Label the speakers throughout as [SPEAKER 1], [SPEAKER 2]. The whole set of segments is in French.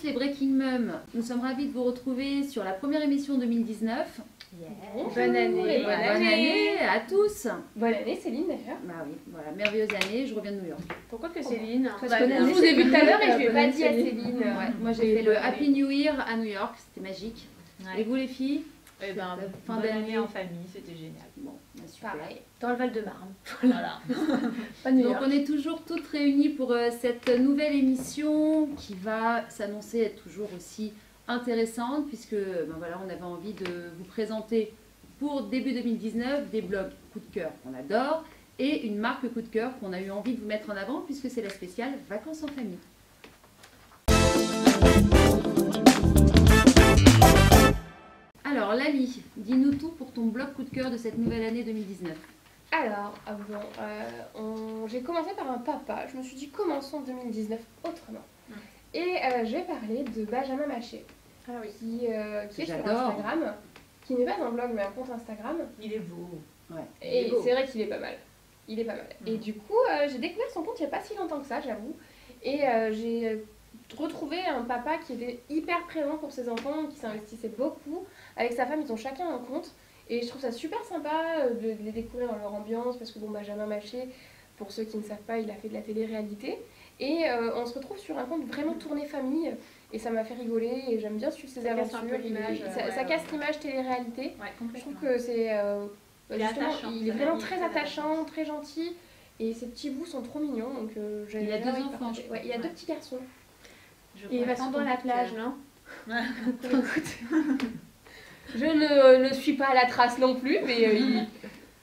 [SPEAKER 1] tous les Breaking Mums. Nous sommes ravis de vous retrouver sur la première émission 2019.
[SPEAKER 2] Yeah.
[SPEAKER 3] Bonne année.
[SPEAKER 1] Bonne année à tous.
[SPEAKER 3] Bonne année Céline d'ailleurs.
[SPEAKER 1] Bah oui, voilà, merveilleuse année, je reviens de New York.
[SPEAKER 2] Pourquoi que Céline?
[SPEAKER 3] Parce que je vous ai vu tout à l'heure et je lui ai pas dit à Céline.
[SPEAKER 1] Ouais, moi j'ai fait le Happy New Year à New York, c'était magique.
[SPEAKER 2] Ouais.
[SPEAKER 1] Et vous les filles?
[SPEAKER 2] Eh ben,
[SPEAKER 1] fin
[SPEAKER 2] bonne
[SPEAKER 1] d'année
[SPEAKER 2] année en famille, c'était génial.
[SPEAKER 1] Bon, bah, super.
[SPEAKER 3] Pareil, dans le Val-de-Marne.
[SPEAKER 2] Voilà.
[SPEAKER 3] Pas New
[SPEAKER 1] Donc
[SPEAKER 3] York.
[SPEAKER 1] on est toujours toutes réunies pour cette nouvelle émission qui va s'annoncer être toujours aussi intéressante puisque ben voilà, on avait envie de vous présenter pour début 2019 des blogs coup de cœur qu'on adore et une marque coup de cœur qu'on a eu envie de vous mettre en avant puisque c'est la spéciale Vacances en famille. Alors Lali, dis-nous tout pour ton blog coup de cœur de cette nouvelle année 2019.
[SPEAKER 3] Alors, j'ai commencé par un papa. Je me suis dit, commençons 2019 autrement. Et je vais parler de Benjamin Maché, qui est sur Instagram, qui n'est pas un blog mais un compte Instagram.
[SPEAKER 2] Il est beau.
[SPEAKER 1] Ouais.
[SPEAKER 3] Et c'est vrai qu'il est pas mal. Il est pas mal. Et du coup, j'ai découvert son compte il n'y a pas si longtemps que ça, j'avoue. Et j'ai retrouvé un papa qui était hyper présent pour ses enfants, qui s'investissait beaucoup. Avec sa femme, ils ont chacun un compte. Et je trouve ça super sympa de les découvrir dans leur ambiance, parce que bon, Benjamin Maché, pour ceux qui ne savent pas, il a fait de la télé-réalité. Et on se retrouve sur un compte vraiment tourné famille. Et ça m'a fait rigoler et j'aime bien suivre ses aventures. Ça casse l'image télé-réalité.
[SPEAKER 2] Ouais,
[SPEAKER 3] Je
[SPEAKER 2] complètement.
[SPEAKER 3] trouve que c'est...
[SPEAKER 2] Il est attachant,
[SPEAKER 3] il est
[SPEAKER 2] sa
[SPEAKER 3] vraiment
[SPEAKER 2] famille est
[SPEAKER 3] très
[SPEAKER 2] très
[SPEAKER 3] attachant, très gentil. Et ses petits bouts sont trop mignons. Donc,
[SPEAKER 1] Il a 2 enfants, je crois.
[SPEAKER 3] Ouais, il y a 2 petits garçons.
[SPEAKER 2] Et
[SPEAKER 4] il va souvent à la plage, non?
[SPEAKER 3] Je ne suis pas à la trace non plus, mais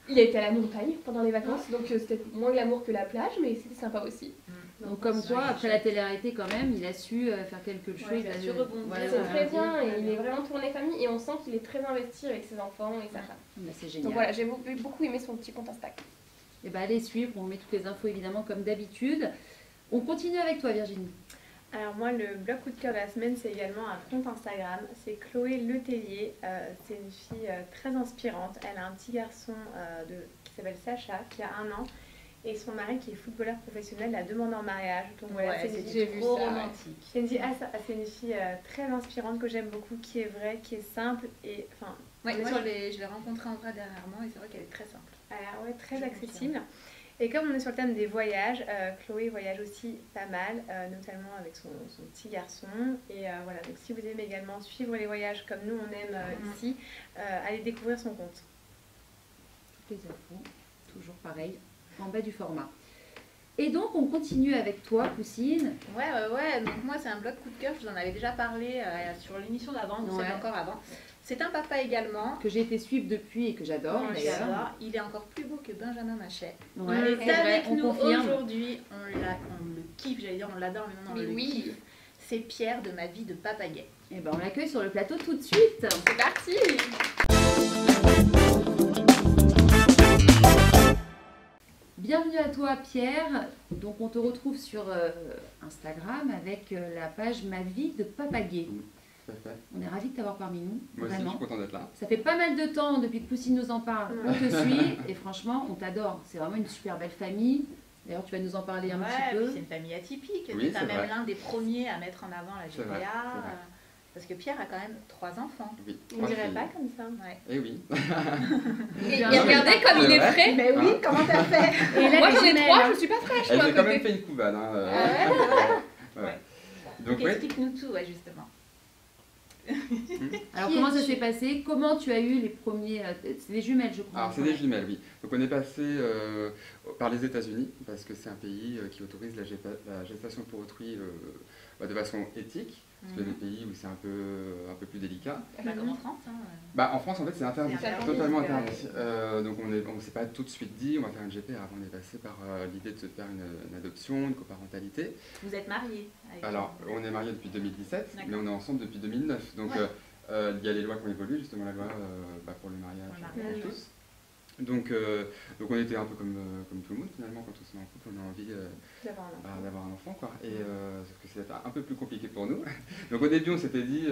[SPEAKER 3] il a été à la montagne pendant les vacances, donc c'était moins glamour que la plage, mais c'était sympa aussi.
[SPEAKER 1] Donc comme quoi, après la télé-réalité quand même, il a su faire quelque chose.
[SPEAKER 2] il a su rebondir.
[SPEAKER 1] Voilà,
[SPEAKER 3] C'est très
[SPEAKER 1] rebondir.
[SPEAKER 3] bien, et il est vraiment tourné famille, et on sent qu'il est très investi avec ses enfants et sa femme.
[SPEAKER 1] Bah, c'est
[SPEAKER 3] Donc
[SPEAKER 1] génial.
[SPEAKER 3] voilà, j'ai beaucoup aimé son petit compte Instagram.
[SPEAKER 1] Et bah, allez suivre, on met toutes les infos évidemment comme d'habitude. On continue avec toi Virginie.
[SPEAKER 4] Alors moi, le blog coup de cœur de la semaine, c'est également un compte Instagram. C'est Chloé Letellier. C'est une fille très inspirante. Elle a un petit garçon qui s'appelle Sacha, qui a 1 an. Et son mari, qui est footballeur professionnel, la demande en mariage. Donc voilà, c'est une fille
[SPEAKER 2] trop romantique.
[SPEAKER 4] C'est une fille très inspirante que j'aime beaucoup, qui est vraie, qui est simple. Et enfin,
[SPEAKER 2] Ouais, moi je l'ai rencontrée en vrai dernièrement et c'est vrai qu'elle est très simple.
[SPEAKER 4] ouais, très accessible. Et comme on est sur le thème des voyages, Chloé voyage aussi pas mal, notamment avec son petit garçon. Et voilà, donc si vous aimez également suivre les voyages comme nous on aime ici, allez découvrir son compte.
[SPEAKER 1] Toutes les infos, toujours pareil, en bas du format. Et donc on continue avec toi Poussine.
[SPEAKER 2] Ouais, donc moi c'est un blog coup de cœur, je vous en avais déjà parlé sur l'émission d'avant, vous savez encore avant. C'est un papa également.
[SPEAKER 1] Que j'ai été suivre depuis et que j'adore d'ailleurs.
[SPEAKER 2] Il est encore plus beau que Benjamin Machet.
[SPEAKER 1] Ouais,
[SPEAKER 2] Il est avec
[SPEAKER 1] on
[SPEAKER 2] nous
[SPEAKER 1] confirme.
[SPEAKER 2] aujourd'hui, on le kiffe, j'allais dire on l'adore, mais non, on le kiffe. C'est Pierre de Ma vie de papagaie.
[SPEAKER 1] Et ben on l'accueille sur le plateau tout de suite.
[SPEAKER 3] C'est parti!
[SPEAKER 1] Bienvenue à toi Pierre. Donc on te retrouve sur Instagram avec la page Ma vie de papagaie. On est ravis de t'avoir parmi nous.
[SPEAKER 5] Moi aussi,
[SPEAKER 1] vraiment.
[SPEAKER 5] je suis content d'être là.
[SPEAKER 1] Ça fait pas mal de temps depuis que Poussine nous en parle. On te suit et franchement, on t'adore. C'est vraiment une super belle famille. D'ailleurs, tu vas nous en parler un petit peu.
[SPEAKER 2] C'est une famille atypique.
[SPEAKER 5] Oui,
[SPEAKER 2] tu
[SPEAKER 5] c'est
[SPEAKER 2] même
[SPEAKER 5] vrai.
[SPEAKER 2] l'un des premiers à mettre en avant la
[SPEAKER 5] C'est vrai,
[SPEAKER 2] GPA.
[SPEAKER 5] c'est vrai.
[SPEAKER 2] Parce que Pierre a quand même 3 enfants.
[SPEAKER 5] Oui.
[SPEAKER 4] On dirait pas comme ça.
[SPEAKER 2] Ouais.
[SPEAKER 5] Eh oui.
[SPEAKER 3] Et regardez comme il est
[SPEAKER 5] vrai.
[SPEAKER 3] frais!
[SPEAKER 4] Mais oui, comment t'as fait? Et là,
[SPEAKER 3] Moi
[SPEAKER 4] les
[SPEAKER 3] j'en ai
[SPEAKER 4] jumelles,
[SPEAKER 3] 3,
[SPEAKER 4] hein.
[SPEAKER 3] je suis pas fraîche
[SPEAKER 5] Elle
[SPEAKER 3] moi,
[SPEAKER 5] j'ai
[SPEAKER 3] à
[SPEAKER 5] quand
[SPEAKER 3] côté.
[SPEAKER 5] même fait une couvade. Hein,
[SPEAKER 2] Ouais.
[SPEAKER 5] Donc ouais.
[SPEAKER 2] Explique-nous tout, justement.
[SPEAKER 1] Alors
[SPEAKER 3] Qui
[SPEAKER 1] comment ça
[SPEAKER 3] es-tu
[SPEAKER 1] s'est passé? Comment tu as eu les premiers... c'est des jumelles je crois.
[SPEAKER 5] Alors c'est des jumelles, oui. Donc on est passé par les États-Unis parce que c'est un pays qui autorise la gestation pour autrui de façon éthique. Parce qu'il y a des pays où c'est un peu plus délicat.
[SPEAKER 2] Pas comme en France. Hein.
[SPEAKER 5] Bah, en France, en fait, c'est interdit,
[SPEAKER 2] C'est interdit,
[SPEAKER 5] totalement
[SPEAKER 3] c'est vrai.
[SPEAKER 5] interdit. Donc on s'est pas tout de suite dit, on va faire une GPA. Avant, on est passé par l'idée de se faire une adoption, une coparentalité.
[SPEAKER 2] Vous êtes mariés avec
[SPEAKER 5] Alors, on est mariés depuis 2017, mais
[SPEAKER 2] D'accord.
[SPEAKER 5] on est ensemble depuis 2009. Donc,
[SPEAKER 2] Ouais.
[SPEAKER 5] il y a les lois qui ont évolué, justement la loi pour le mariage
[SPEAKER 2] mariage.
[SPEAKER 5] pour tous. Donc on était un peu comme tout le monde finalement quand on se met en couple, on a envie d'avoir un enfant quoi. Et sauf que c'est un peu plus compliqué pour nous. Donc au début on s'était dit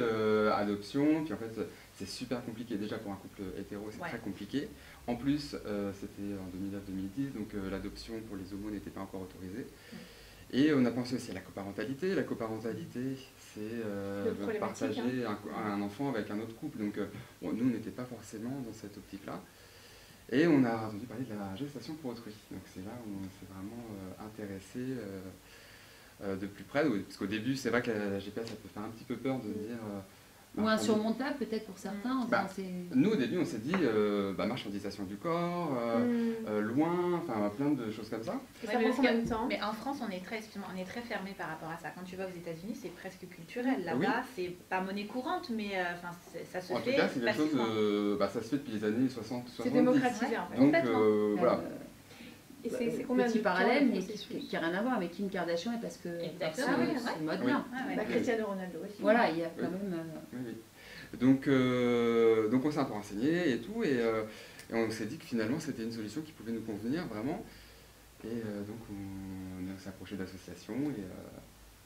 [SPEAKER 5] adoption, puis en fait c'est super compliqué déjà pour un couple hétéro, c'est très compliqué. En plus c'était en 2009-2010, donc l'adoption pour les homos n'était pas encore autorisée. Et on a pensé aussi à la coparentalité. La coparentalité, c'est partager un enfant avec un autre couple. Donc bon, nous, on n'était pas forcément dans cette optique-là. Et on a entendu parler de la gestation pour autrui. Donc c'est là où on s'est vraiment intéressé de plus près. Parce qu'au début, c'est vrai que la GPS, ça peut faire un petit peu peur de dire...
[SPEAKER 1] ou insurmontable peut-être pour certains.
[SPEAKER 5] Nous, au début, on s'est dit marchandisation du corps, loin, enfin plein de choses comme ça.
[SPEAKER 2] Ça prend combien de temps? Mais en France, on est très fermé par rapport à ça. Quand tu vas aux États-Unis, c'est presque culturel. Là-bas, c'est pas monnaie courante, mais ça se fait.
[SPEAKER 5] En tout cas, c'est quelque chose, ça se fait depuis les années 60, 70.
[SPEAKER 4] C'est démocratisé en fait.
[SPEAKER 5] Donc voilà.
[SPEAKER 4] Et c'est combien
[SPEAKER 1] petit parallèle, mais qui n'a rien à voir avec Kim Kardashian et parce que c'est mode-là.
[SPEAKER 4] Cristiano Ronaldo aussi.
[SPEAKER 1] Voilà, il y a quand même...
[SPEAKER 5] Donc on s'est un peu renseigné et tout, et on s'est dit que finalement c'était une solution qui pouvait nous convenir vraiment. Et donc on s'est approché d'associations,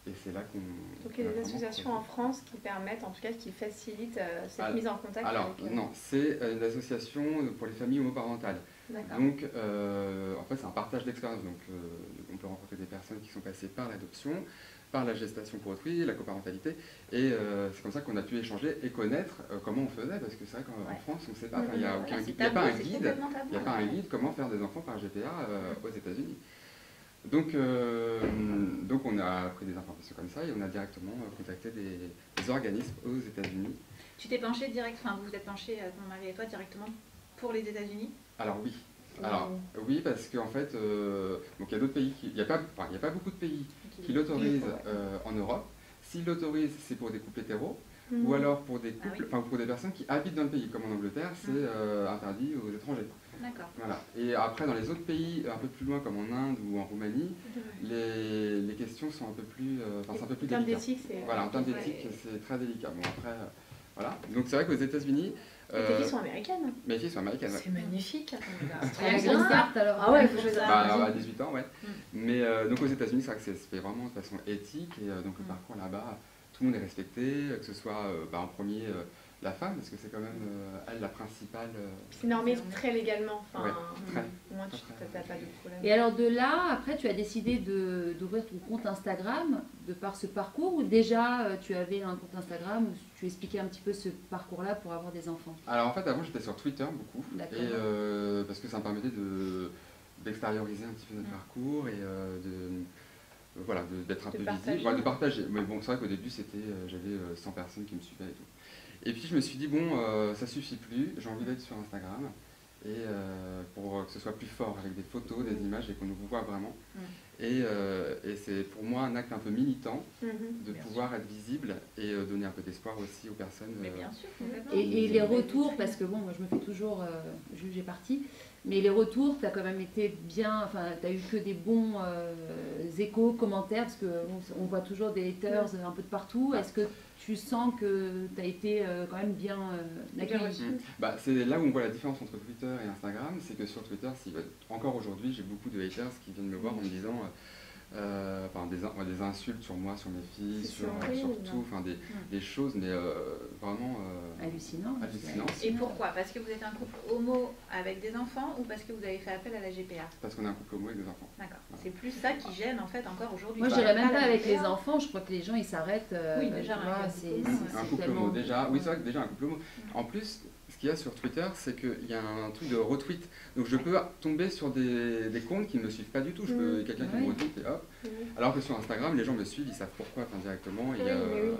[SPEAKER 5] et c'est là qu'on...
[SPEAKER 4] Donc il y a des associations en France qui permettent, en tout cas qui facilitent cette mise en contact.
[SPEAKER 5] Alors non, c'est une association pour les familles homoparentales. Donc en fait c'est un partage d'expérience, donc on peut rencontrer des personnes qui sont passées par l'adoption, par la gestation pour autrui, la coparentalité, et c'est comme ça qu'on a pu échanger et connaître comment on faisait, parce que c'est vrai qu'en France on ne sait pas, il n'y a pas un guide comment faire des enfants par GPA aux États-Unis. Donc on a pris des informations comme ça et on a directement contacté des organismes aux États-Unis.
[SPEAKER 2] Tu t'es penché vous vous êtes penché, ton mari et toi, directement pour les États-Unis?
[SPEAKER 5] Alors oui. Oui, parce qu'en fait, donc il y a d'autres pays, il n'y a pas beaucoup de pays qui l'autorisent en Europe. S'ils l'autorisent, c'est pour des couples hétéros, ou alors pour des couples, pour des personnes qui habitent dans le pays, comme en Angleterre, c'est interdit aux étrangers.
[SPEAKER 2] D'accord.
[SPEAKER 5] Voilà. Et après, dans les autres pays, un peu plus loin, comme en Inde ou en Roumanie, les questions sont un peu plus, c'est un peu plus délicat. Voilà, en termes d'éthique, c'est très délicat. Bon, après, voilà. Donc c'est vrai qu'aux États-Unis.
[SPEAKER 4] Tes filles sont américaines?
[SPEAKER 5] Mes filles sont américaines.
[SPEAKER 2] C'est magnifique.
[SPEAKER 1] La grande carte alors.
[SPEAKER 4] Ah ouais, il faut que je
[SPEAKER 5] à 18 ans, ouais. Mais donc aux États-Unis, c'est vrai que ça se fait vraiment de façon éthique, et donc le parcours là-bas, tout le monde est respecté, que ce soit en premier la femme, parce que c'est quand même elle la principale.
[SPEAKER 4] C'est normé très légalement,
[SPEAKER 5] ouais,
[SPEAKER 4] au moins tu n'as pas de problème.
[SPEAKER 1] Et alors de là, après tu as décidé d'ouvrir ton compte Instagram de par ce parcours, ou déjà tu avais un compte Instagram où tu expliquais un petit peu ce parcours-là pour avoir des enfants?
[SPEAKER 5] Alors en fait avant j'étais sur Twitter beaucoup, et parce que ça me permettait d'extérioriser un petit peu notre parcours et d'être un peu visible, de partager. Mais bon, c'est vrai qu'au début j'avais 100 personnes qui me suivaient et tout. Et puis je me suis dit bon, ça suffit plus, j'ai envie d'être sur Instagram, et pour que ce soit plus fort avec des photos, des images, et qu'on nous voit vraiment. Et c'est pour moi un acte un peu militant de pouvoir être visible et donner un peu d'espoir aussi aux personnes.
[SPEAKER 2] Mais bien sûr,
[SPEAKER 1] et les retours, parce que bon, moi je me fais toujours juger partie, mais les retours, tu as quand même été bien, enfin tu as eu que des bons échos, commentaires, parce qu'on voit toujours des haters un peu de partout. Est-ce que tu sens que tu as été quand même bien accueilli?
[SPEAKER 5] C'est là où on voit la différence entre Twitter et Instagram, c'est que sur Twitter, encore aujourd'hui, j'ai beaucoup de haters qui viennent me voir en me disant des insultes sur moi, sur mes filles, sur tout, des choses, mais vraiment
[SPEAKER 1] hallucinantes.
[SPEAKER 2] Et pourquoi? Parce que vous êtes un couple homo avec des enfants, ou parce que vous avez fait appel à la GPA?
[SPEAKER 5] Parce qu'on est un couple homo avec des enfants.
[SPEAKER 2] D'accord. Voilà. C'est plus ça qui gêne en fait encore aujourd'hui.
[SPEAKER 1] Moi je dirais même pas avec les enfants, je crois que les gens ils s'arrêtent.
[SPEAKER 2] Oui, déjà
[SPEAKER 5] un couple homo déjà. Oui, c'est vrai que déjà un couple homo. En plus, ce qu'il y a sur Twitter, c'est qu'il y a un truc de retweet. Donc je peux tomber sur des comptes qui ne me suivent pas du tout. Je peux quelqu'un qui me retweet et hop. Alors que sur Instagram, les gens me suivent, ils savent pourquoi directement.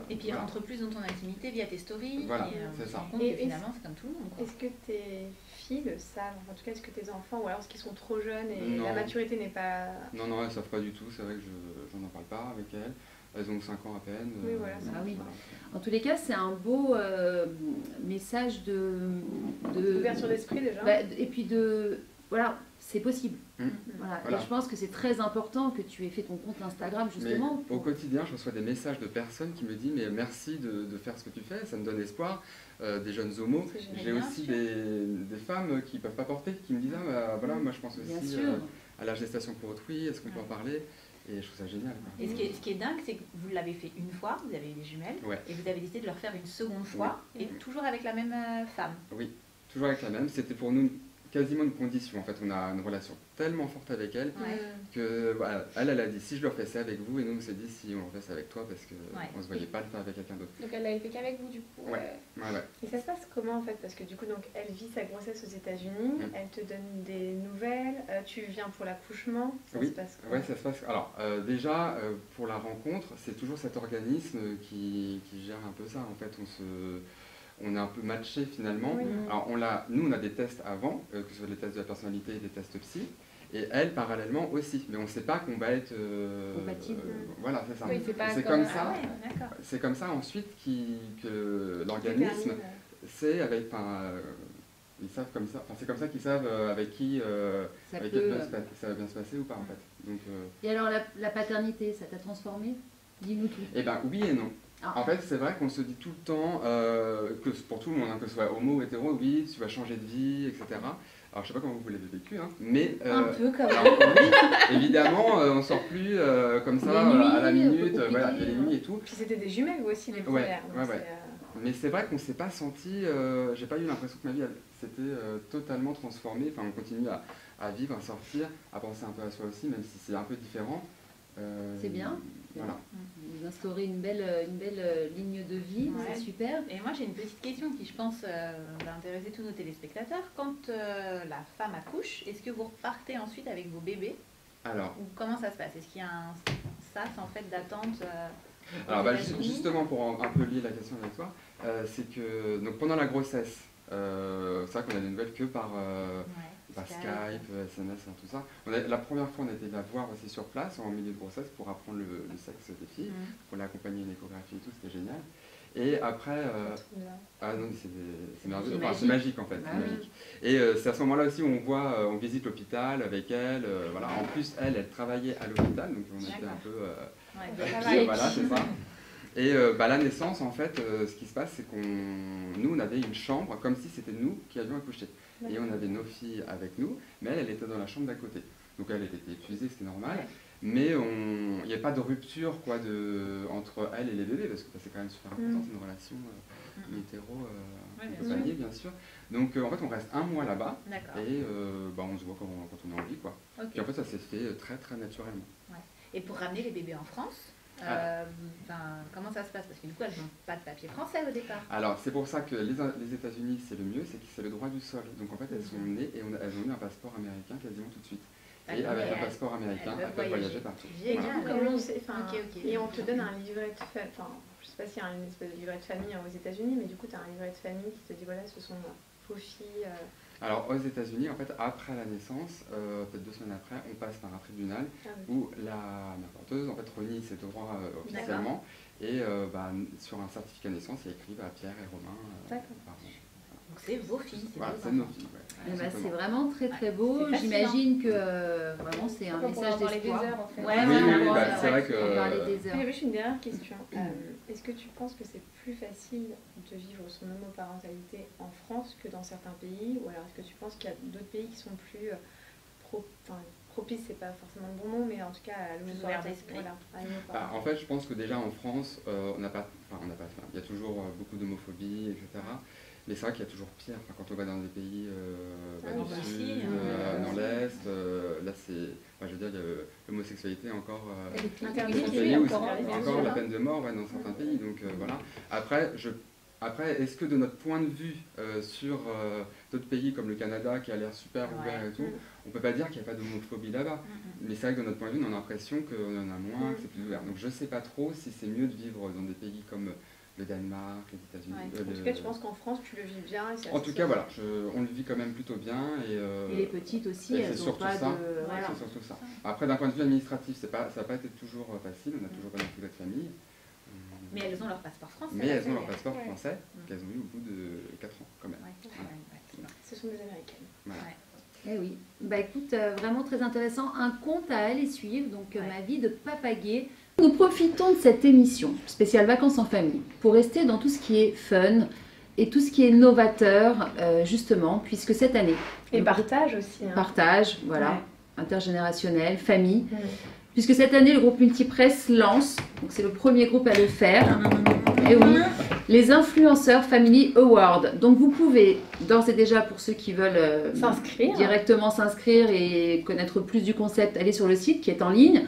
[SPEAKER 2] Et puis ils rentrent plus dans ton intimité via tes stories.
[SPEAKER 5] Voilà, c'est ça.
[SPEAKER 2] Et finalement, c'est comme tout le monde.
[SPEAKER 4] Est-ce que tes filles le savent? En tout cas, est-ce que tes enfants, ou alors est-ce qu'ils sont trop jeunes et la maturité n'est pas...
[SPEAKER 5] Non, elles ne savent pas du tout. C'est vrai que je n'en parle pas avec elles. Elles ont 5 ans à peine.
[SPEAKER 4] Oui, voilà.
[SPEAKER 1] Oui. En tous les cas, c'est un beau message
[SPEAKER 4] d'ouverture d'esprit déjà.
[SPEAKER 1] Et puis voilà, c'est possible. Voilà. Et je pense que c'est très important que tu aies fait ton compte Instagram justement.
[SPEAKER 5] Au quotidien, je reçois des messages de personnes qui me disent mais merci de faire ce que tu fais, ça me donne espoir. Des jeunes homos. J'ai aussi des femmes qui ne peuvent pas porter, qui me disent moi je pense aussi à la gestation pour autrui, est-ce qu'on peut en parler? Et je trouve ça génial.
[SPEAKER 2] Et ce qui est dingue, c'est que vous l'avez fait une fois, vous avez eu des jumelles, et vous avez décidé de leur faire une seconde fois, et toujours avec la même femme.
[SPEAKER 5] Oui, toujours avec la même. C'était pour nous quasiment une condition. En fait, on a une relation tellement forte avec elle que voilà, elle a dit si je le refais ça avec vous, et nous on s'est dit si on le refait ça avec toi parce qu'on ne se voyait pas le faire avec quelqu'un d'autre.
[SPEAKER 3] Donc elle l'avait fait qu'avec vous du coup.
[SPEAKER 4] Et ça se passe comment en fait? Parce que du coup donc elle vit sa grossesse aux États-Unis, elle te donne des nouvelles, tu viens pour l'accouchement, ça se passe comment?
[SPEAKER 5] Oui, ça se passe. Alors déjà pour la rencontre, c'est toujours cet organisme qui gère un peu ça. En fait, on est un peu matché finalement. Alors nous on a des tests avant, que ce soit des tests de la personnalité et des tests psy. Et elle, parallèlement aussi. Mais on ne sait pas qu'on va être...
[SPEAKER 1] compatible.
[SPEAKER 5] Voilà, c'est ça.
[SPEAKER 3] Oui, c'est
[SPEAKER 5] comme ça. C'est comme ça ensuite que l'organisme sait avec... ils savent comme ça. Enfin, c'est comme ça qu'ils savent avec qui ça va bien se passer ou pas en fait. Donc,
[SPEAKER 1] Et alors la paternité, ça t'a transformé? Dis-nous tout.
[SPEAKER 5] Eh bien oui et non. En fait, c'est vrai qu'on se dit tout le temps, que pour tout le monde, que ce soit homo ou hétéro, oui, tu vas changer de vie, etc. Alors, je sais pas comment vous l'avez vécu, mais...
[SPEAKER 1] un peu quand même.
[SPEAKER 5] Oui, évidemment, on sort plus comme ça, à la minute, voilà, il y a les nuits et tout.
[SPEAKER 4] Puis c'était des jumelles aussi, les premières.
[SPEAKER 5] Mais c'est vrai qu'on s'est pas senti, j'ai pas eu l'impression que ma vie s'était totalement transformée. Enfin, on continue à vivre, à sortir, à penser un peu à soi aussi, même si c'est un peu différent.
[SPEAKER 1] C'est bien.
[SPEAKER 5] Voilà.
[SPEAKER 1] Vous instaurez une belle ligne de vie, c'est super.
[SPEAKER 2] Et moi j'ai une petite question qui je pense va intéresser tous nos téléspectateurs. Quand la femme accouche, est-ce que vous repartez ensuite avec vos bébés?
[SPEAKER 5] Alors.
[SPEAKER 2] Ou comment ça se passe? Est-ce qu'il y a un sas en fait d'attente?
[SPEAKER 5] Alors justement pour un peu lier la question avec toi, c'est que donc, pendant la grossesse, c'est vrai qu'on a des nouvelles que par Skype, SMS, tout ça. La première fois, on a été la voir aussi sur place, en milieu de grossesse, pour apprendre le sexe des filles, pour l'accompagner à une échographie et tout, c'était génial. Et après, non, c'est merveilleux, c'est magique en fait. Magique. Et c'est à ce moment-là aussi où on visite l'hôpital avec elle. Voilà. En plus, elle travaillait à l'hôpital, donc on était un peu... voilà, c'est ça. Et la naissance, en fait, ce qui se passe, c'est nous, on avait une chambre, comme si c'était nous qui avions accouché. Et on avait nos filles avec nous, mais elle était dans la chambre d'à côté. Donc elle était épuisée, c'était normal. Mais il n'y a pas de rupture entre elle et les bébés, parce que c'est quand même super important, c'est une relation hétéro, bien sûr. Donc en fait, on reste un mois là-bas, et on se voit quand on a envie. Puis en fait, ça s'est fait très très naturellement.
[SPEAKER 2] Et pour ramener les bébés en France, comment ça se passe? Parce que du coup, elles n'ont pas de papier français au départ.
[SPEAKER 5] Alors, c'est pour ça que les États-Unis, c'est le mieux, c'est que c'est le droit du sol. Donc en fait, elles sont nées et elles ont eu un passeport américain quasiment tout de suite. Et avec un passeport américain, elles peuvent voyager partout.
[SPEAKER 4] Comment et on te donne un livret de famille, je sais pas s'il y a une espèce de livret de famille aux États-Unis, mais du coup, tu as un livret de famille qui te dit voilà, ce sont vos filles.
[SPEAKER 5] Alors aux États-Unis, en fait, après la naissance, peut-être 2 semaines après, on passe par un tribunal où la mère porteuse en fait renie ses droits officiellement et sur un certificat de naissance, il y a écrit Pierre et Romain.
[SPEAKER 2] Donc c'est vos filles.
[SPEAKER 5] Voilà, c'est nos filles.
[SPEAKER 1] C'est vraiment très très beau. J'imagine que vraiment c'est un message d'espoir.
[SPEAKER 5] C'est vrai que.
[SPEAKER 4] J'avais juste une dernière question. Est-ce que tu penses que c'est plus facile de vivre son homoparentalité en France que dans certains pays, ou alors est-ce que tu penses qu'il y a d'autres pays qui sont plus propices, c'est pas forcément le bon mot, mais en tout cas à l'homoparentalité.
[SPEAKER 5] En fait, je pense que déjà en France, il y a toujours beaucoup d'homophobie, etc. Mais c'est vrai qu'il y a toujours pire. Quand on va dans des pays du Sud, dans l'Est, là c'est, je veux dire, l'homosexualité est encore la peine de mort dans certains pays. Donc voilà. Après, est-ce que de notre point de vue sur d'autres pays comme le Canada qui a l'air super ouvert et tout, on peut pas dire qu'il n'y a pas d'homophobie là-bas. Mais c'est vrai que de notre point de vue, on a l'impression qu'il y en a moins, que c'est plus ouvert. Donc je sais pas trop si c'est mieux de vivre dans des pays comme le Danemark, les États-Unis.
[SPEAKER 4] En tout cas, tu penses qu'en France, tu le vis bien?
[SPEAKER 5] En tout cas, voilà, on le vit quand même plutôt bien.
[SPEAKER 1] Et les petites aussi, elles n'ont pas de...
[SPEAKER 5] C'est surtout ça. Après, d'un point de vue administratif, ça n'a pas été toujours facile, on n'a toujours pas non plus de famille.
[SPEAKER 2] Mais elles ont leur passeport français.
[SPEAKER 5] Mais elles ont leur passeport français, qu'elles ont eu au bout de 4 ans, quand même.
[SPEAKER 4] Ce sont des Américaines.
[SPEAKER 5] Voilà.
[SPEAKER 1] Eh oui, écoute, vraiment très intéressant, un conte à aller suivre, donc Ma vie de papa gay. Nous profitons de cette émission spéciale Vacances en famille pour rester dans tout ce qui est fun et tout ce qui est novateur, justement, puisque cette année...
[SPEAKER 4] Et partage aussi.
[SPEAKER 1] Partage, voilà, intergénérationnel, famille. Puisque cette année, le groupe Multipresse lance, donc c'est le premier groupe à le faire. Et oui, les Influenceurs Family Awards. Donc vous pouvez d'ores et déjà, pour ceux qui veulent directement s'inscrire et connaître plus du concept, aller sur le site qui est en ligne.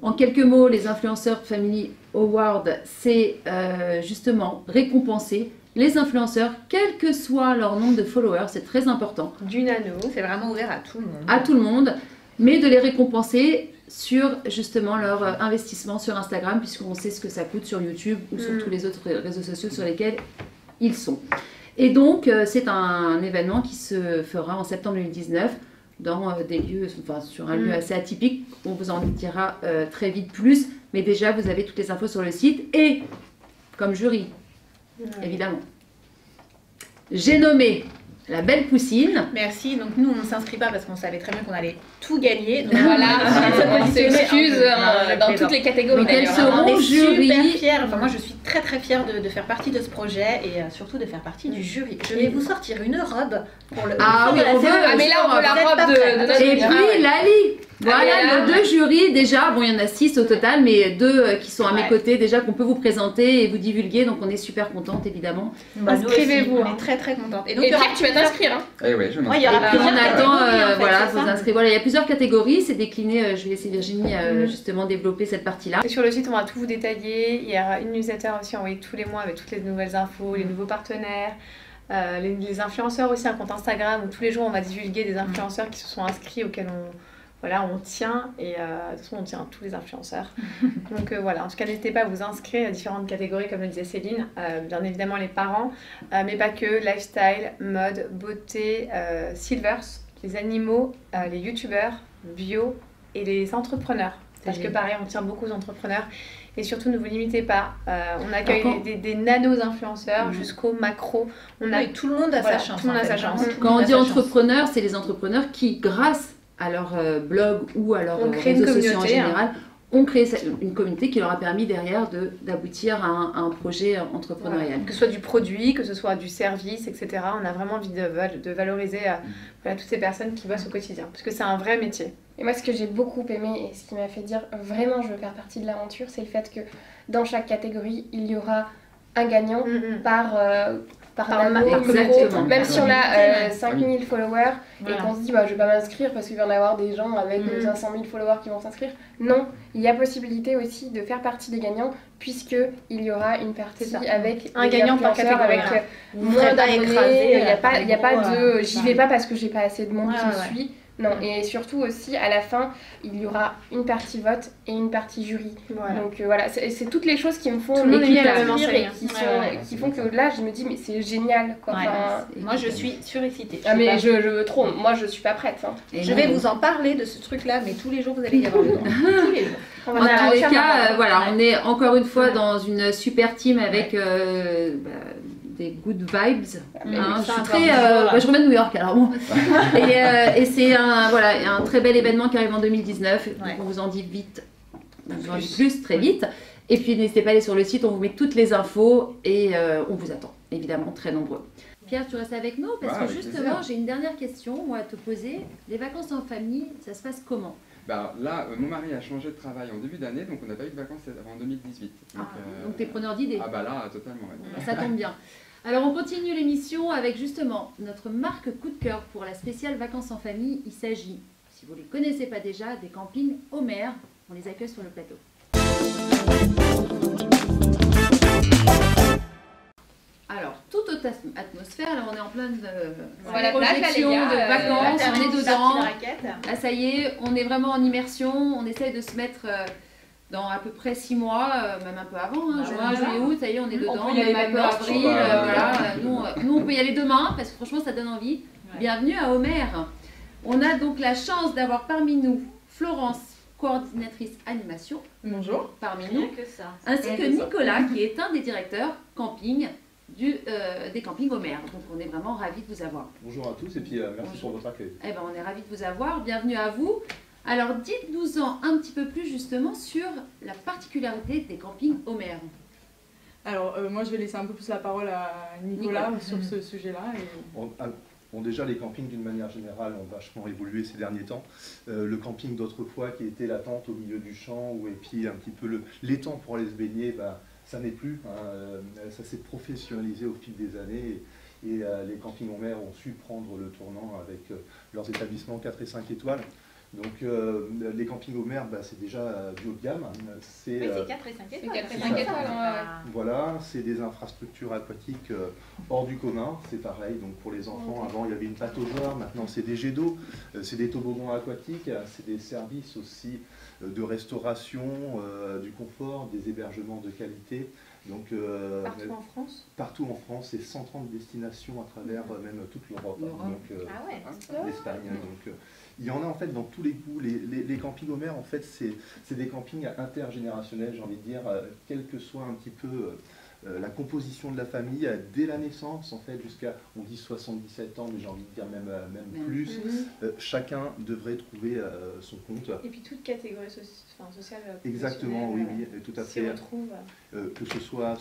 [SPEAKER 1] En quelques mots, les Influenceurs Family Awards, c'est justement récompenser les influenceurs, quel que soit leur nombre de followers, c'est très important.
[SPEAKER 2] Du nano, c'est vraiment ouvert à tout le monde.
[SPEAKER 1] À tout le monde, mais de les récompenser sur justement leur investissement sur Instagram, puisqu'on sait ce que ça coûte sur YouTube ou sur tous les autres réseaux sociaux sur lesquels ils sont. Et donc, c'est un événement qui se fera en septembre 2019 dans des lieux, enfin sur un lieu assez atypique. On vous en dira très vite plus, mais déjà, vous avez toutes les infos sur le site. Et comme jury, évidemment, j'ai nommé la belle Poussine.
[SPEAKER 2] Merci. Donc nous, on ne s'inscrit pas parce qu'on savait très bien qu'on allait tout gagner. Donc
[SPEAKER 3] voilà, on s'excuse dans toutes les catégories.
[SPEAKER 1] Donc elles seront
[SPEAKER 2] on est
[SPEAKER 1] jury.
[SPEAKER 2] Super fiers. Enfin, moi, je suis très très fière de faire partie de ce projet et surtout de faire partie du jury. Je vais vous sortir une robe pour le.
[SPEAKER 1] Ah oui, on veut.
[SPEAKER 3] Ah mais là, on veut la robe de notre.
[SPEAKER 1] Et puis Lali. Voilà, nos 2 jurys déjà, bon il y en a 6 au total, mais 2 qui sont à mes côtés déjà qu'on peut vous présenter et vous divulguer, donc on est super contente évidemment.
[SPEAKER 2] Inscrivez-vous, on est très très contente.
[SPEAKER 3] Et donc tu vas t'inscrire hein.
[SPEAKER 5] Eh oui, je
[SPEAKER 2] il y aura
[SPEAKER 1] on attend, voilà,
[SPEAKER 2] vous
[SPEAKER 1] vous inscrivez. Voilà, il y a plusieurs catégories, c'est décliné, je vais laisser Virginie justement développer cette partie-là.
[SPEAKER 4] Et sur le site, on va tout vous détailler, il y aura une newsletter aussi envoyée tous les mois avec toutes les nouvelles infos, les nouveaux partenaires. Les influenceurs aussi, un compte Instagram où tous les jours on va divulguer des influenceurs qui se sont inscrits auxquels on tient, et de toute façon on tient tous les influenceurs. Donc voilà, en tout cas n'hésitez pas à vous inscrire à différentes catégories comme le disait Céline, bien évidemment les parents, mais pas que, lifestyle, mode, beauté, silvers, les animaux, les youtubeurs, bio et les entrepreneurs. Parce que pareil, on tient beaucoup aux entrepreneurs. Et surtout, ne vous limitez pas. On accueille des nanos-influenceurs jusqu'aux macros.
[SPEAKER 2] Tout le monde a sa chance.
[SPEAKER 4] Tout le monde a sa chance.
[SPEAKER 1] Quand on dit entrepreneurs, c'est les entrepreneurs qui, grâce à leur blog ou à leurs réseaux sociaux en général, ont créé une communauté qui leur a permis derrière d'aboutir à un projet entrepreneurial.
[SPEAKER 4] Voilà. Que ce soit du produit, que ce soit du service, etc. On a vraiment envie de valoriser toutes ces personnes qui bossent au quotidien. Parce que c'est un vrai métier.
[SPEAKER 3] Et moi, ce que j'ai beaucoup aimé et ce qui m'a fait dire vraiment je veux faire partie de l'aventure, c'est le fait que dans chaque catégorie, il y aura un gagnant par
[SPEAKER 1] exactement.
[SPEAKER 3] Même si on a 5000 followers et qu'on se dit je vais pas m'inscrire parce qu'il va y en avoir des gens avec 500 000 followers qui vont s'inscrire. Non, il y a possibilité aussi de faire partie des gagnants puisque il y aura une partie avec
[SPEAKER 4] un gagnant par catégorie
[SPEAKER 3] avec moins d'abonnés. Il n'y a pas de j'y vais pas parce que j'ai pas assez de monde qui me suit. Non, et surtout aussi, à la fin, il y aura une partie vote et une partie jury. Voilà. Donc voilà, c'est toutes les choses qui me font
[SPEAKER 4] m'inspirer
[SPEAKER 3] et qui font que là, je me dis, mais c'est génial. Quoi.
[SPEAKER 2] Moi, je suis surexcitée.
[SPEAKER 3] Ah, mais je veux trop. Moi, je suis pas prête. Hein.
[SPEAKER 2] Je vais vous en parler de ce truc-là, mais tous les jours, vous allez y avoir le droit. Tous les jours.
[SPEAKER 1] En tous les cas, voilà, on est encore une fois dans une super team avec... des good vibes. Je suis très, je reviens de New York alors bon. Et c'est un très bel événement qui arrive en 2019. Donc on vous en dit vite, on vous en dit plus très vite. Et puis n'hésitez pas à aller sur le site, on vous met toutes les infos et on vous attend, évidemment très nombreux. Pierre, tu restes avec nous parce que justement j'ai une dernière question à te poser. Les vacances en famille, ça se passe comment?
[SPEAKER 5] Là, mon mari a changé de travail en début d'année, donc on n'a pas eu de vacances avant 2018.
[SPEAKER 1] Donc t'es preneur d'idées?
[SPEAKER 5] Ah là, totalement.
[SPEAKER 1] Ça tombe bien. Alors on continue l'émission avec justement notre marque coup de cœur pour la spéciale vacances en famille. Il s'agit, si vous ne les connaissez pas déjà, des campings Homer. On les accueille sur le plateau. Alors, toute autre atmosphère, là on est en pleine projection de vacances, on est dedans. Là ça y est, on est vraiment en immersion, on essaye de se mettre... dans à peu près 6 mois, même un peu avant, juin, juillet, août, ça y est, on est dedans, même un peu avril, voilà. Nous, on peut y aller demain, parce que franchement, ça donne envie. Bienvenue à Homer. On a donc la chance d'avoir parmi nous Florence, coordinatrice animation.
[SPEAKER 6] Bonjour.
[SPEAKER 2] Parmi nous,
[SPEAKER 1] ainsi que Nicolas, qui est un des directeurs camping des campings Homer. Donc, on est vraiment ravis de vous avoir.
[SPEAKER 6] Bonjour à tous, et puis merci pour votre accueil.
[SPEAKER 1] Eh ben, on est ravis de vous avoir, bienvenue à vous. Alors, dites-nous-en un petit peu plus justement sur la particularité des campings Homer.
[SPEAKER 6] Alors, moi, je vais laisser un peu plus la parole à Nicolas sur ce sujet-là.
[SPEAKER 7] Bon, déjà, les campings, d'une manière générale, ont vachement évolué ces derniers temps. Le camping d'autrefois, qui était la tente au milieu du champ, et puis un petit peu l'étang pour aller se baigner, ça n'est plus, hein, ça s'est professionnalisé au fil des années et les campings en mer ont su prendre le tournant avec leurs établissements 4 et 5 étoiles. Donc les campings aux mers, c'est déjà du haut de gamme.
[SPEAKER 2] Oui, c'est 4 et 5 étoiles.
[SPEAKER 3] 4 et 5 étoiles,
[SPEAKER 7] Voilà, c'est des infrastructures aquatiques hors du commun, c'est pareil. Donc pour les enfants, avant il y avait une pataugeoire, maintenant c'est des jets d'eau, c'est des toboggans aquatiques, c'est des services aussi de restauration, du confort, des hébergements de qualité. Donc,
[SPEAKER 4] partout en France?
[SPEAKER 7] Partout en France, et 130 destinations à travers même toute l'Europe. L'Espagne. Donc, il y en a en fait dans tous les goûts. Les campings aux mers, en fait, c'est des campings intergénérationnels, j'ai envie de dire, quelle que soit un petit peu la composition de la famille, dès la naissance, en fait, jusqu'à, on dit 77 ans, mais j'ai envie de dire même plus, chacun devrait trouver son compte.
[SPEAKER 4] Et puis toute catégorie sociale.
[SPEAKER 7] Exactement, oui, tout à fait.
[SPEAKER 4] Retrouve.
[SPEAKER 7] Que ce soit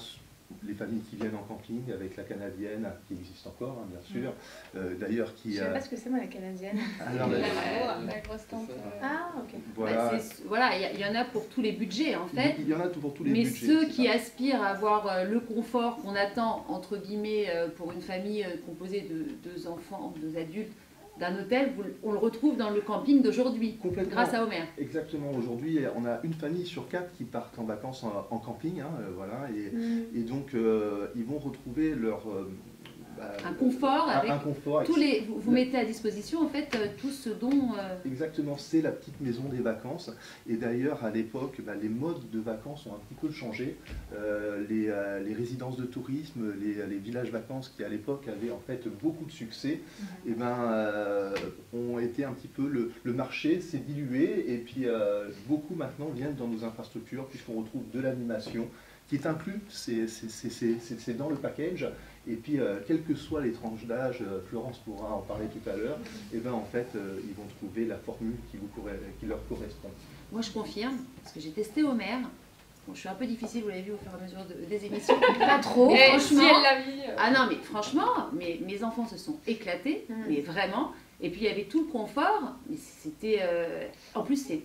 [SPEAKER 7] les familles qui viennent en camping avec la canadienne, qui existe encore, hein, bien sûr. D'ailleurs, qui.
[SPEAKER 4] Je ne sais pas ce que c'est, moi, la canadienne.
[SPEAKER 7] Alors,
[SPEAKER 3] la grosse tente.
[SPEAKER 4] Ah, ok.
[SPEAKER 7] Voilà.
[SPEAKER 1] Il y en a pour tous les budgets, en fait.
[SPEAKER 7] Il y en a pour tous les
[SPEAKER 1] budgets. Mais ceux qui
[SPEAKER 7] ça.
[SPEAKER 1] aspirent à avoir le confort qu'on attend, entre guillemets, pour une famille composée de 2 enfants, 2 adultes, d'un hôtel, on le retrouve dans le camping d'aujourd'hui, grâce à Omer.
[SPEAKER 7] Exactement, aujourd'hui on a une famille sur 4 qui partent en vacances en camping, hein, voilà, et donc ils vont retrouver leur...
[SPEAKER 1] un confort avec
[SPEAKER 7] un confort
[SPEAKER 1] tous les... Vous mettez à disposition en fait tout ce dont...
[SPEAKER 7] Exactement, c'est la petite maison des vacances. Et d'ailleurs, à l'époque, les modes de vacances ont un petit peu changé. Les résidences de tourisme, les villages vacances qui à l'époque avaient en fait beaucoup de succès, ont été un petit peu... Le marché s'est dilué et puis beaucoup maintenant viennent dans nos infrastructures puisqu'on retrouve de l'animation qui est inclus, c'est dans le package. Et puis, quelles que soient les tranches d'âge, Florence pourra en parler tout à l'heure, en fait, ils vont trouver la formule qui leur correspond.
[SPEAKER 1] Moi, je confirme, parce que j'ai testé Omer. Bon, je suis un peu difficile, vous l'avez vu au fur et à mesure des émissions. Pas trop, franchement.
[SPEAKER 3] Si elle l'a vu.
[SPEAKER 1] Ah non, mais franchement, mes enfants se sont éclatés, mais vraiment. Et puis, il y avait tout le confort, mais c'était... en plus, c'est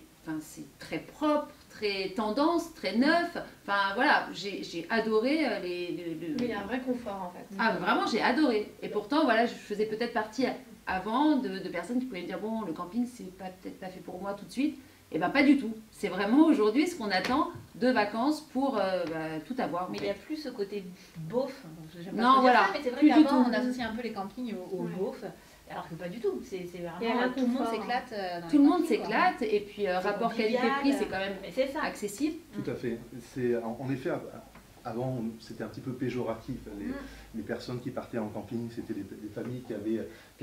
[SPEAKER 1] très propre, très tendance, très neuf. Enfin voilà, j'ai adoré
[SPEAKER 4] Il y a un vrai confort en fait.
[SPEAKER 1] Ah vraiment, j'ai adoré. Et pourtant voilà, je faisais peut-être partie avant de personnes qui pouvaient me dire bon, le camping c'est peut-être pas fait pour moi tout de suite. Et bien pas du tout. C'est vraiment aujourd'hui ce qu'on attend de vacances pour tout avoir.
[SPEAKER 2] Mais il n'y a plus ce côté beauf.
[SPEAKER 1] Non voilà.
[SPEAKER 2] Ça, mais c'est vrai qu'avant on associe un peu les campings au beauf. Alors que pas du tout, c'est vraiment tout le monde s'éclate.
[SPEAKER 1] Tout le monde s'éclate et puis rapport qualité-prix c'est quand même accessible.
[SPEAKER 7] Tout à fait. En effet, avant c'était un petit peu péjoratif. Les personnes qui partaient en camping, c'était des familles qui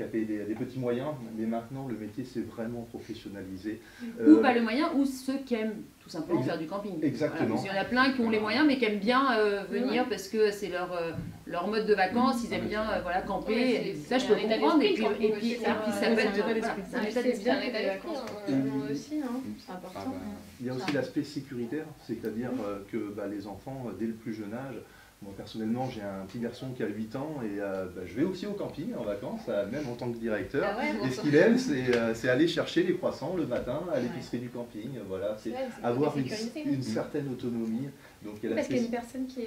[SPEAKER 7] avaient des petits moyens, mais maintenant le métier s'est vraiment professionnalisé.
[SPEAKER 1] Ou pas le moyen, ou ceux qui aiment tout simplement faire du camping.
[SPEAKER 7] Exactement.
[SPEAKER 1] Voilà, il y en a plein qui ont les moyens, mais qui aiment bien venir parce que c'est leur mode de vacances, ils aiment bien camper. Ça, je peux comprendre. Et puis ça peut être
[SPEAKER 4] un état d'esprit des vacances pour nous aussi, c'est important.
[SPEAKER 7] Il y a aussi l'aspect sécuritaire, c'est-à-dire que les enfants, dès le plus jeune âge, moi personnellement j'ai un petit garçon qui a 8 ans et je vais aussi au camping en vacances, même en tant que directeur. Et ce qu'il aime c'est aller chercher les croissants le matin à l'épicerie du camping, voilà, c'est avoir une certaine autonomie. Donc,
[SPEAKER 4] parce qu'il y a une personne qui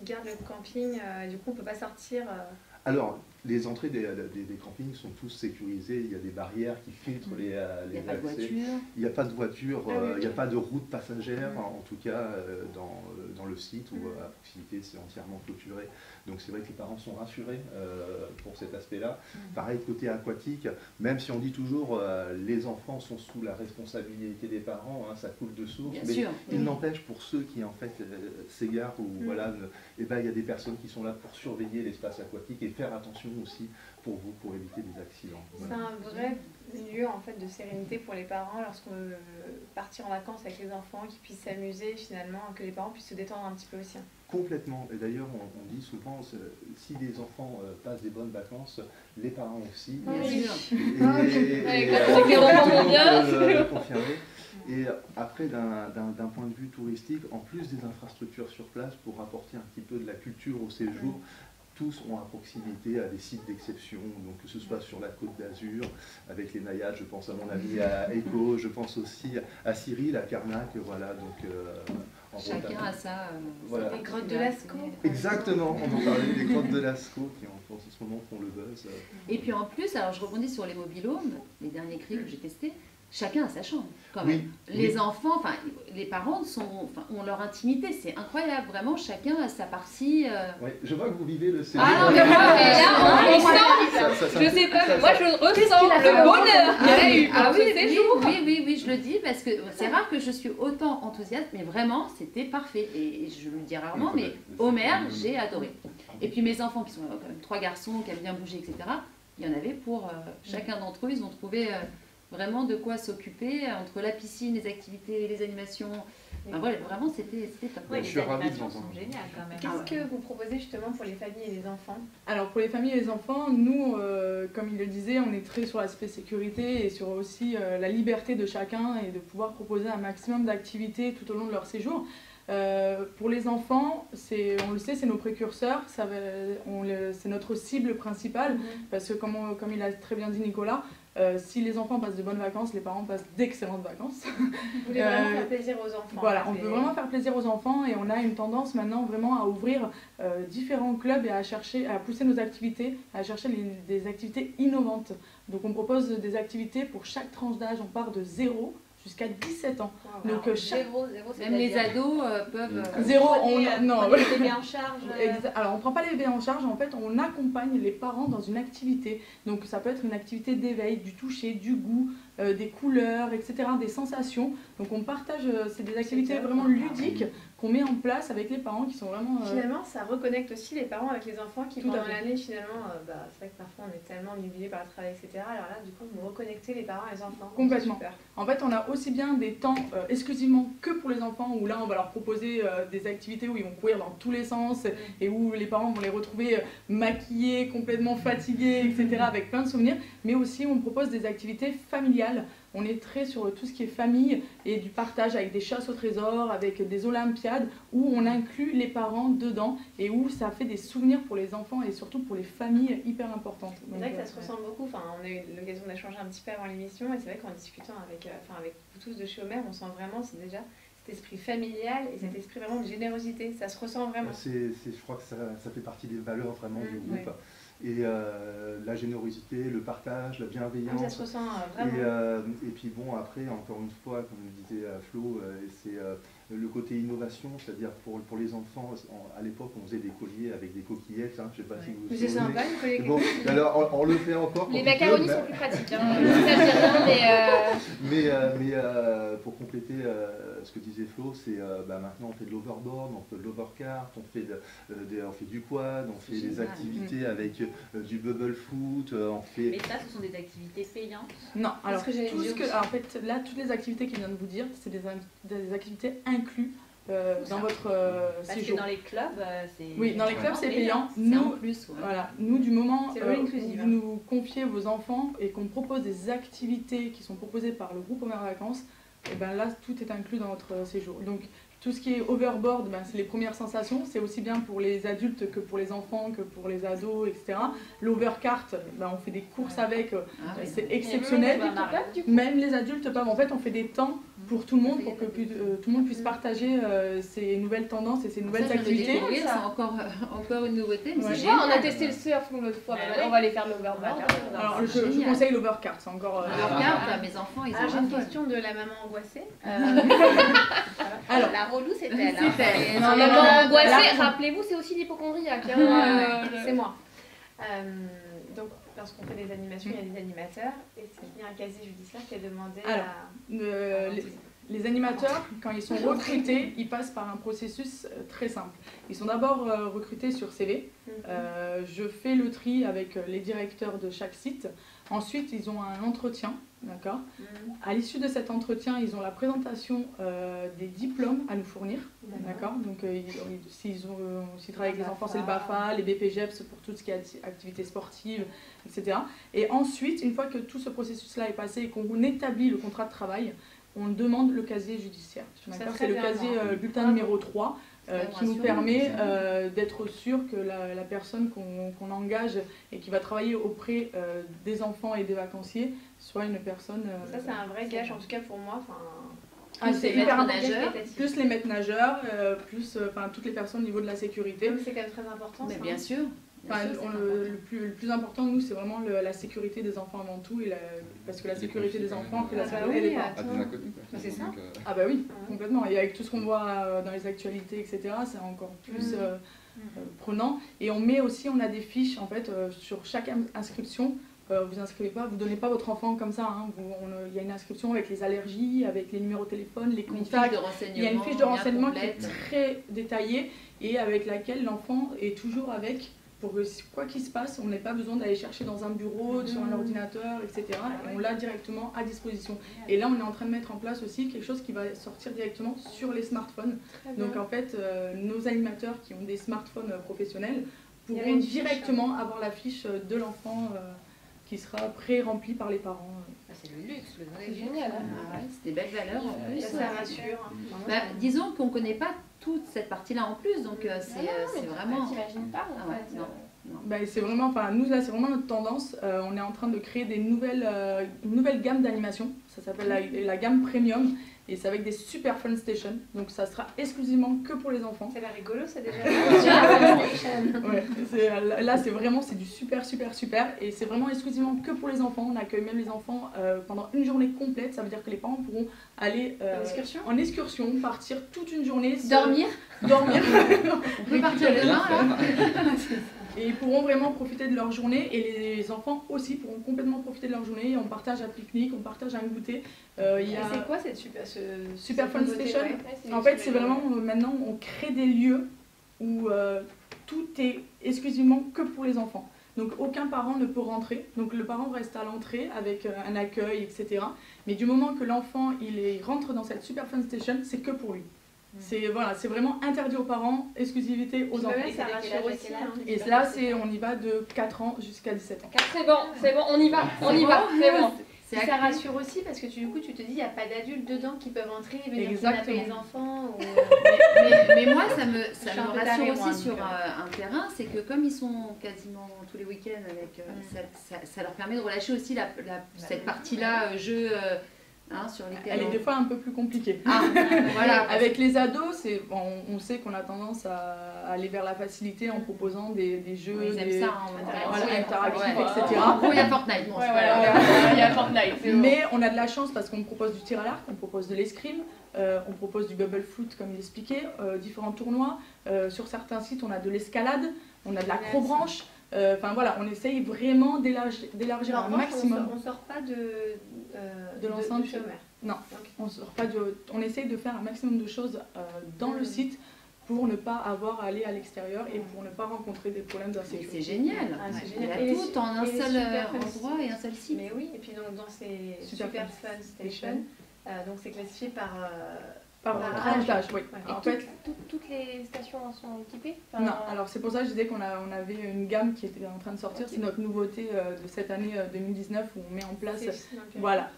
[SPEAKER 4] garde le camping, du coup on ne peut pas sortir.
[SPEAKER 7] Alors, les entrées des campings sont tous sécurisées, il y a des barrières qui filtrent les accès. Il n'y a pas de voiture, il n'y a pas de route passagère, en tout cas dans le site où à proximité c'est entièrement clôturé. Donc c'est vrai que les parents sont rassurés pour cet aspect-là. Pareil, côté aquatique, même si on dit toujours les enfants sont sous la responsabilité des parents, ça coule de source, mais il n'empêche pour ceux qui en fait s'égarent ou voilà, il y a des personnes qui sont là pour surveiller l'espace aquatique et faire attention aussi pour vous, pour éviter des accidents.
[SPEAKER 4] Voilà. C'est un vrai lieu en fait de sérénité pour les parents lorsqu'on veut partir en vacances avec les enfants, qu'ils puissent s'amuser finalement, que les parents puissent se détendre un petit peu aussi.
[SPEAKER 7] Complètement. Et d'ailleurs, on dit souvent, si les enfants passent des bonnes vacances, les parents aussi. Confirmer. Et après, d'un point de vue touristique, en plus des infrastructures sur place, pour apporter un petit peu de la culture au séjour, tous ont à proximité à des sites d'exception, donc que ce soit sur la Côte d'Azur, avec les Naïades, je pense à mon ami à Echo, je pense aussi à Cyril, à Carnac, voilà, donc
[SPEAKER 1] chacun a ça.
[SPEAKER 7] Voilà.
[SPEAKER 2] Les grottes de Lascaux.
[SPEAKER 7] Exactement, on en parlait, les grottes de Lascaux qui en ce moment font le buzz.
[SPEAKER 1] Et puis en plus, alors je rebondis sur les mobilhomes, les derniers cris que j'ai testés, chacun a sa chambre, quand même. Les enfants, enfin, les parents ont leur intimité, c'est incroyable, vraiment, chacun a sa partie.
[SPEAKER 7] Oui, je vois que vous vivez le CG.
[SPEAKER 3] Ah non, mais moi, là, on sent, je sais pas, moi je ressens le bonheur qu'il y a eu pendant ce séjour.
[SPEAKER 1] Oui, je le dis, parce que c'est rare que je suis autant enthousiaste, mais vraiment, c'était parfait. Et je le dis rarement, mais Homer, j'ai adoré. Et puis mes enfants, qui sont quand même 3 garçons, qui aiment bien bouger, etc., il y en avait pour chacun d'entre eux, ils ont trouvé... vraiment de quoi s'occuper entre la piscine, les activités, les animations. Enfin, voilà, vraiment, c'était top.
[SPEAKER 2] Ouais, les animations sont géniales quand même.
[SPEAKER 4] Qu'est-ce que vous proposez justement pour les familles et les enfants?
[SPEAKER 6] Alors pour les familles et les enfants, nous, comme il le disait, on est très sur l'aspect sécurité et sur aussi la liberté de chacun et de pouvoir proposer un maximum d'activités tout au long de leur séjour. Pour les enfants, on le sait, c'est nos précurseurs, c'est notre cible principale, parce que comme il a très bien dit Nicolas, si les enfants passent de bonnes vacances, les parents passent d'excellentes vacances.
[SPEAKER 4] Vous voulez vraiment faire plaisir aux enfants.
[SPEAKER 6] Voilà, on peut vraiment faire plaisir aux enfants et on a une tendance maintenant vraiment à ouvrir différents clubs et à pousser nos activités, à chercher des activités innovantes. Donc on propose des activités pour chaque tranche d'âge, on part de 0 jusqu'à 17 ans.
[SPEAKER 2] Wow.
[SPEAKER 6] Donc
[SPEAKER 1] même les ados peuvent...
[SPEAKER 2] non, les bébés en charge.
[SPEAKER 6] Alors on ne prend pas les bébés en charge, en fait on accompagne les parents dans une activité. Donc ça peut être une activité d'éveil, du toucher, du goût, des couleurs, etc., des sensations. Donc on partage, c'est des activités vraiment ludiques qu'on met en place avec les parents qui sont vraiment...
[SPEAKER 4] Finalement, ça reconnecte aussi les parents avec les enfants qui, pendant l'année, finalement, c'est vrai que parfois on est tellement nubilés par le travail, etc. Alors là, du coup, vous reconnectez les parents et les enfants.
[SPEAKER 6] Complètement. En fait, on a aussi bien des temps exclusivement que pour les enfants, où là, on va leur proposer des activités où ils vont courir dans tous les sens et où les parents vont les retrouver maquillés, complètement fatigués, etc., avec plein de souvenirs. Mais aussi, on propose des activités familiales. On est très sur tout ce qui est famille et du partage avec des chasses au trésor, avec des olympiades, où on inclut les parents dedans et où ça fait des souvenirs pour les enfants et surtout pour les familles hyper importantes.
[SPEAKER 4] C'est vrai que ça se ressemble beaucoup. Enfin, on a eu l'occasion d'échanger un petit peu avant l'émission et c'est vrai qu'en discutant avec vous tous de chez Homer, on sent vraiment c'est déjà cet esprit familial et cet esprit vraiment de générosité. Ça se ressent vraiment.
[SPEAKER 7] Je crois que ça fait partie des valeurs vraiment du groupe. Et la générosité, le partage, la bienveillance.
[SPEAKER 4] Ça se ressent vraiment.
[SPEAKER 7] Et puis bon, après, encore une fois, comme le disait Flo, c'est le côté innovation, c'est-à-dire pour les enfants, à l'époque, on faisait des colliers avec des coquillettes, hein, je ne sais pas si vous vous souvenez.
[SPEAKER 4] C'est sympa, les colliers.
[SPEAKER 7] Bon, alors, on le fait encore.
[SPEAKER 3] Les macaronis sont plus pratiques. Hein.
[SPEAKER 7] mais pour compléter ce que disait Flo, c'est maintenant on fait de l'overboard, on fait de l'overcart, on fait du quad, on fait des activités avec du bubble foot, on fait...
[SPEAKER 2] Mais ça, ce sont des activités payantes?
[SPEAKER 6] Non, alors en fait, là, toutes les activités qu'il vient de vous dire, c'est des activités inclus dans votre séjour.
[SPEAKER 2] Parce que dans les clubs, c'est...
[SPEAKER 6] Oui, dans les clubs, c'est payant. Nous, du moment où vous nous confiez vos enfants et qu'on propose des activités qui sont proposées par le groupe Homer Vacances, et ben là, tout est inclus dans votre séjour. Donc, tout ce qui est overboard, c'est les premières sensations. C'est aussi bien pour les adultes que pour les enfants, que pour les ados, etc. L'overcart, on fait des courses avec, c'est exceptionnel. Même les adultes peuvent. En fait, on fait des temps pour tout le monde, pour que tout le monde puisse partager ces nouvelles tendances et ces nouvelles activités.
[SPEAKER 1] C'est encore une nouveauté. Mais
[SPEAKER 3] on a testé le surf l'autre fois, on va aller faire l'overboard.
[SPEAKER 6] Alors, je conseille l'overcart, c'est encore...
[SPEAKER 1] L'overcart, mes enfants, ils ont...
[SPEAKER 4] J'ai une question de la maman angoissée.
[SPEAKER 2] Alors, la relou, c'est elle.
[SPEAKER 3] Non, maman angoissée, rappelez-vous, c'est aussi l'hypochondriaque.
[SPEAKER 4] C'est moi. Donc, lorsqu'on fait des animations, il y a des animateurs et il y a un casier judiciaire qui est demandé
[SPEAKER 6] les animateurs, quand ils sont recrutés, ils passent par un processus très simple. Ils sont d'abord recrutés sur CV. Je fais le tri avec les directeurs de chaque site. Ensuite, ils ont un entretien. D'accord. À l'issue de cet entretien, ils ont la présentation des diplômes à nous fournir. D'accord. Donc, s'ils travaillent avec les enfants, c'est le BAFA, les BPGEPS pour tout ce qui est activités sportives, etc. Et ensuite, une fois que tout ce processus-là est passé et qu'on établit le contrat de travail, on demande le casier judiciaire. C'est le casier bulletin numéro 3 qui nous permet d'être sûr que la personne qu'on engage et qui va travailler auprès des enfants et des vacanciers soit une personne...
[SPEAKER 4] ça, c'est un vrai gage, en tout cas pour moi.
[SPEAKER 6] C'est hyper important. Plus les maîtres nageurs, plus toutes les personnes au niveau de la sécurité.
[SPEAKER 4] C'est quand même très important.
[SPEAKER 1] Mais bien sûr.
[SPEAKER 6] Le plus important, nous, c'est vraiment la sécurité des enfants avant tout, parce que la sécurité des enfants, c'est la sécurité des parents.
[SPEAKER 4] C'est ça.
[SPEAKER 6] Ah bah oui, complètement. Et avec tout ce qu'on voit dans les actualités, etc., c'est encore plus prenant. Et on a des fiches, en fait, sur chaque inscription. Vous inscrivez pas, vous donnez pas votre enfant comme ça. Il y a une inscription avec les allergies, avec les numéros de téléphone, les contacts. Il y a une fiche de renseignement qui est très détaillée et avec laquelle l'enfant est toujours avec. Pour que quoi qu'il se passe, on n'ait pas besoin d'aller chercher dans un bureau, sur un ordinateur, etc. Et on l'a directement à disposition. Et là, on est en train de mettre en place aussi quelque chose qui va sortir directement sur les smartphones. Donc en fait, nos animateurs qui ont des smartphones professionnels pourront directement avoir la fiche de l'enfant qui sera pré-remplie par les parents.
[SPEAKER 2] C'est le luxe,
[SPEAKER 3] c'est génial.
[SPEAKER 1] C'est des belles valeurs en plus.
[SPEAKER 4] Ça rassure.
[SPEAKER 1] Disons qu'on ne connaît pas toute cette partie-là en plus, donc c'est vraiment...
[SPEAKER 3] T'imagines pas en fait.
[SPEAKER 1] Non.
[SPEAKER 6] C'est vraiment, nous là c'est vraiment notre tendance. On est en train de créer une nouvelle gamme d'animation. Ça s'appelle la gamme premium et c'est avec des super fun stations. Donc ça sera exclusivement que pour les enfants.
[SPEAKER 4] C'est rigolo, c'est déjà.
[SPEAKER 6] Là c'est du super et c'est vraiment exclusivement que pour les enfants. On accueille même les enfants pendant une journée complète. Ça veut dire que les parents pourront aller en excursion, partir toute une journée.
[SPEAKER 1] Dormir.
[SPEAKER 6] On
[SPEAKER 1] peut partir demain.
[SPEAKER 6] Et ils pourront vraiment profiter de leur journée et les enfants aussi pourront complètement profiter de leur journée. On partage un pique-nique, on partage un goûter.
[SPEAKER 4] C'est quoi cette
[SPEAKER 6] Super Fun Station? En fait, c'est vraiment maintenant on crée des lieux où tout est exclusivement que pour les enfants. Donc aucun parent ne peut rentrer. Donc le parent reste à l'entrée avec un accueil, etc. Mais du moment que l'enfant il rentre dans cette Super Fun Station, c'est que pour lui. C'est vraiment interdit aux parents, exclusivité aux enfants.
[SPEAKER 4] Ça rassure aussi.
[SPEAKER 6] Et là, on y va de 4 ans jusqu'à 17 ans.
[SPEAKER 3] C'est bon, on y va, c'est bon.
[SPEAKER 4] Ça rassure aussi parce que du coup, tu te dis, il n'y a pas d'adultes dedans qui peuvent entrer, venir kidnapper les enfants.
[SPEAKER 1] Mais moi, ça me rassure aussi sur un terrain, c'est que comme ils sont quasiment tous les week-ends avec, ça leur permet de relâcher aussi cette partie-là, jeu... sur lesquels
[SPEAKER 6] elle est des fois un peu plus compliquée.
[SPEAKER 1] Voilà.
[SPEAKER 6] Avec les ados, on sait qu'on a tendance à aller vers la facilité en proposant des jeux interactifs, etc.
[SPEAKER 1] Il y a Fortnite.
[SPEAKER 3] Il y a Fortnite.
[SPEAKER 6] Mais on a de la chance parce qu'on propose du tir à l'arc, on propose de l'escrime, on propose du bubble foot comme il expliquait, différents tournois. Sur certains sites, on a de l'escalade, on a de l'acrobranche. On essaye vraiment d'élargir un maximum.
[SPEAKER 4] On ne sort pas
[SPEAKER 6] de l'enceinte. Non, okay. On essaye de faire un maximum de choses dans le site pour ne pas avoir à aller à l'extérieur et pour ne pas rencontrer des problèmes d'insécurité.
[SPEAKER 1] C'est génial. Il y a tout en un seul endroit et un seul site.
[SPEAKER 4] Mais oui, et puis donc, dans ces Super Fun Station, donc c'est classifié par
[SPEAKER 6] tranche d'âge, oui.
[SPEAKER 3] En fait, toutes les stations sont équipées?
[SPEAKER 6] Non, alors c'est pour ça que je disais qu'on avait une gamme qui était en train de sortir. C'est notre nouveauté de cette année 2019 où on met en place,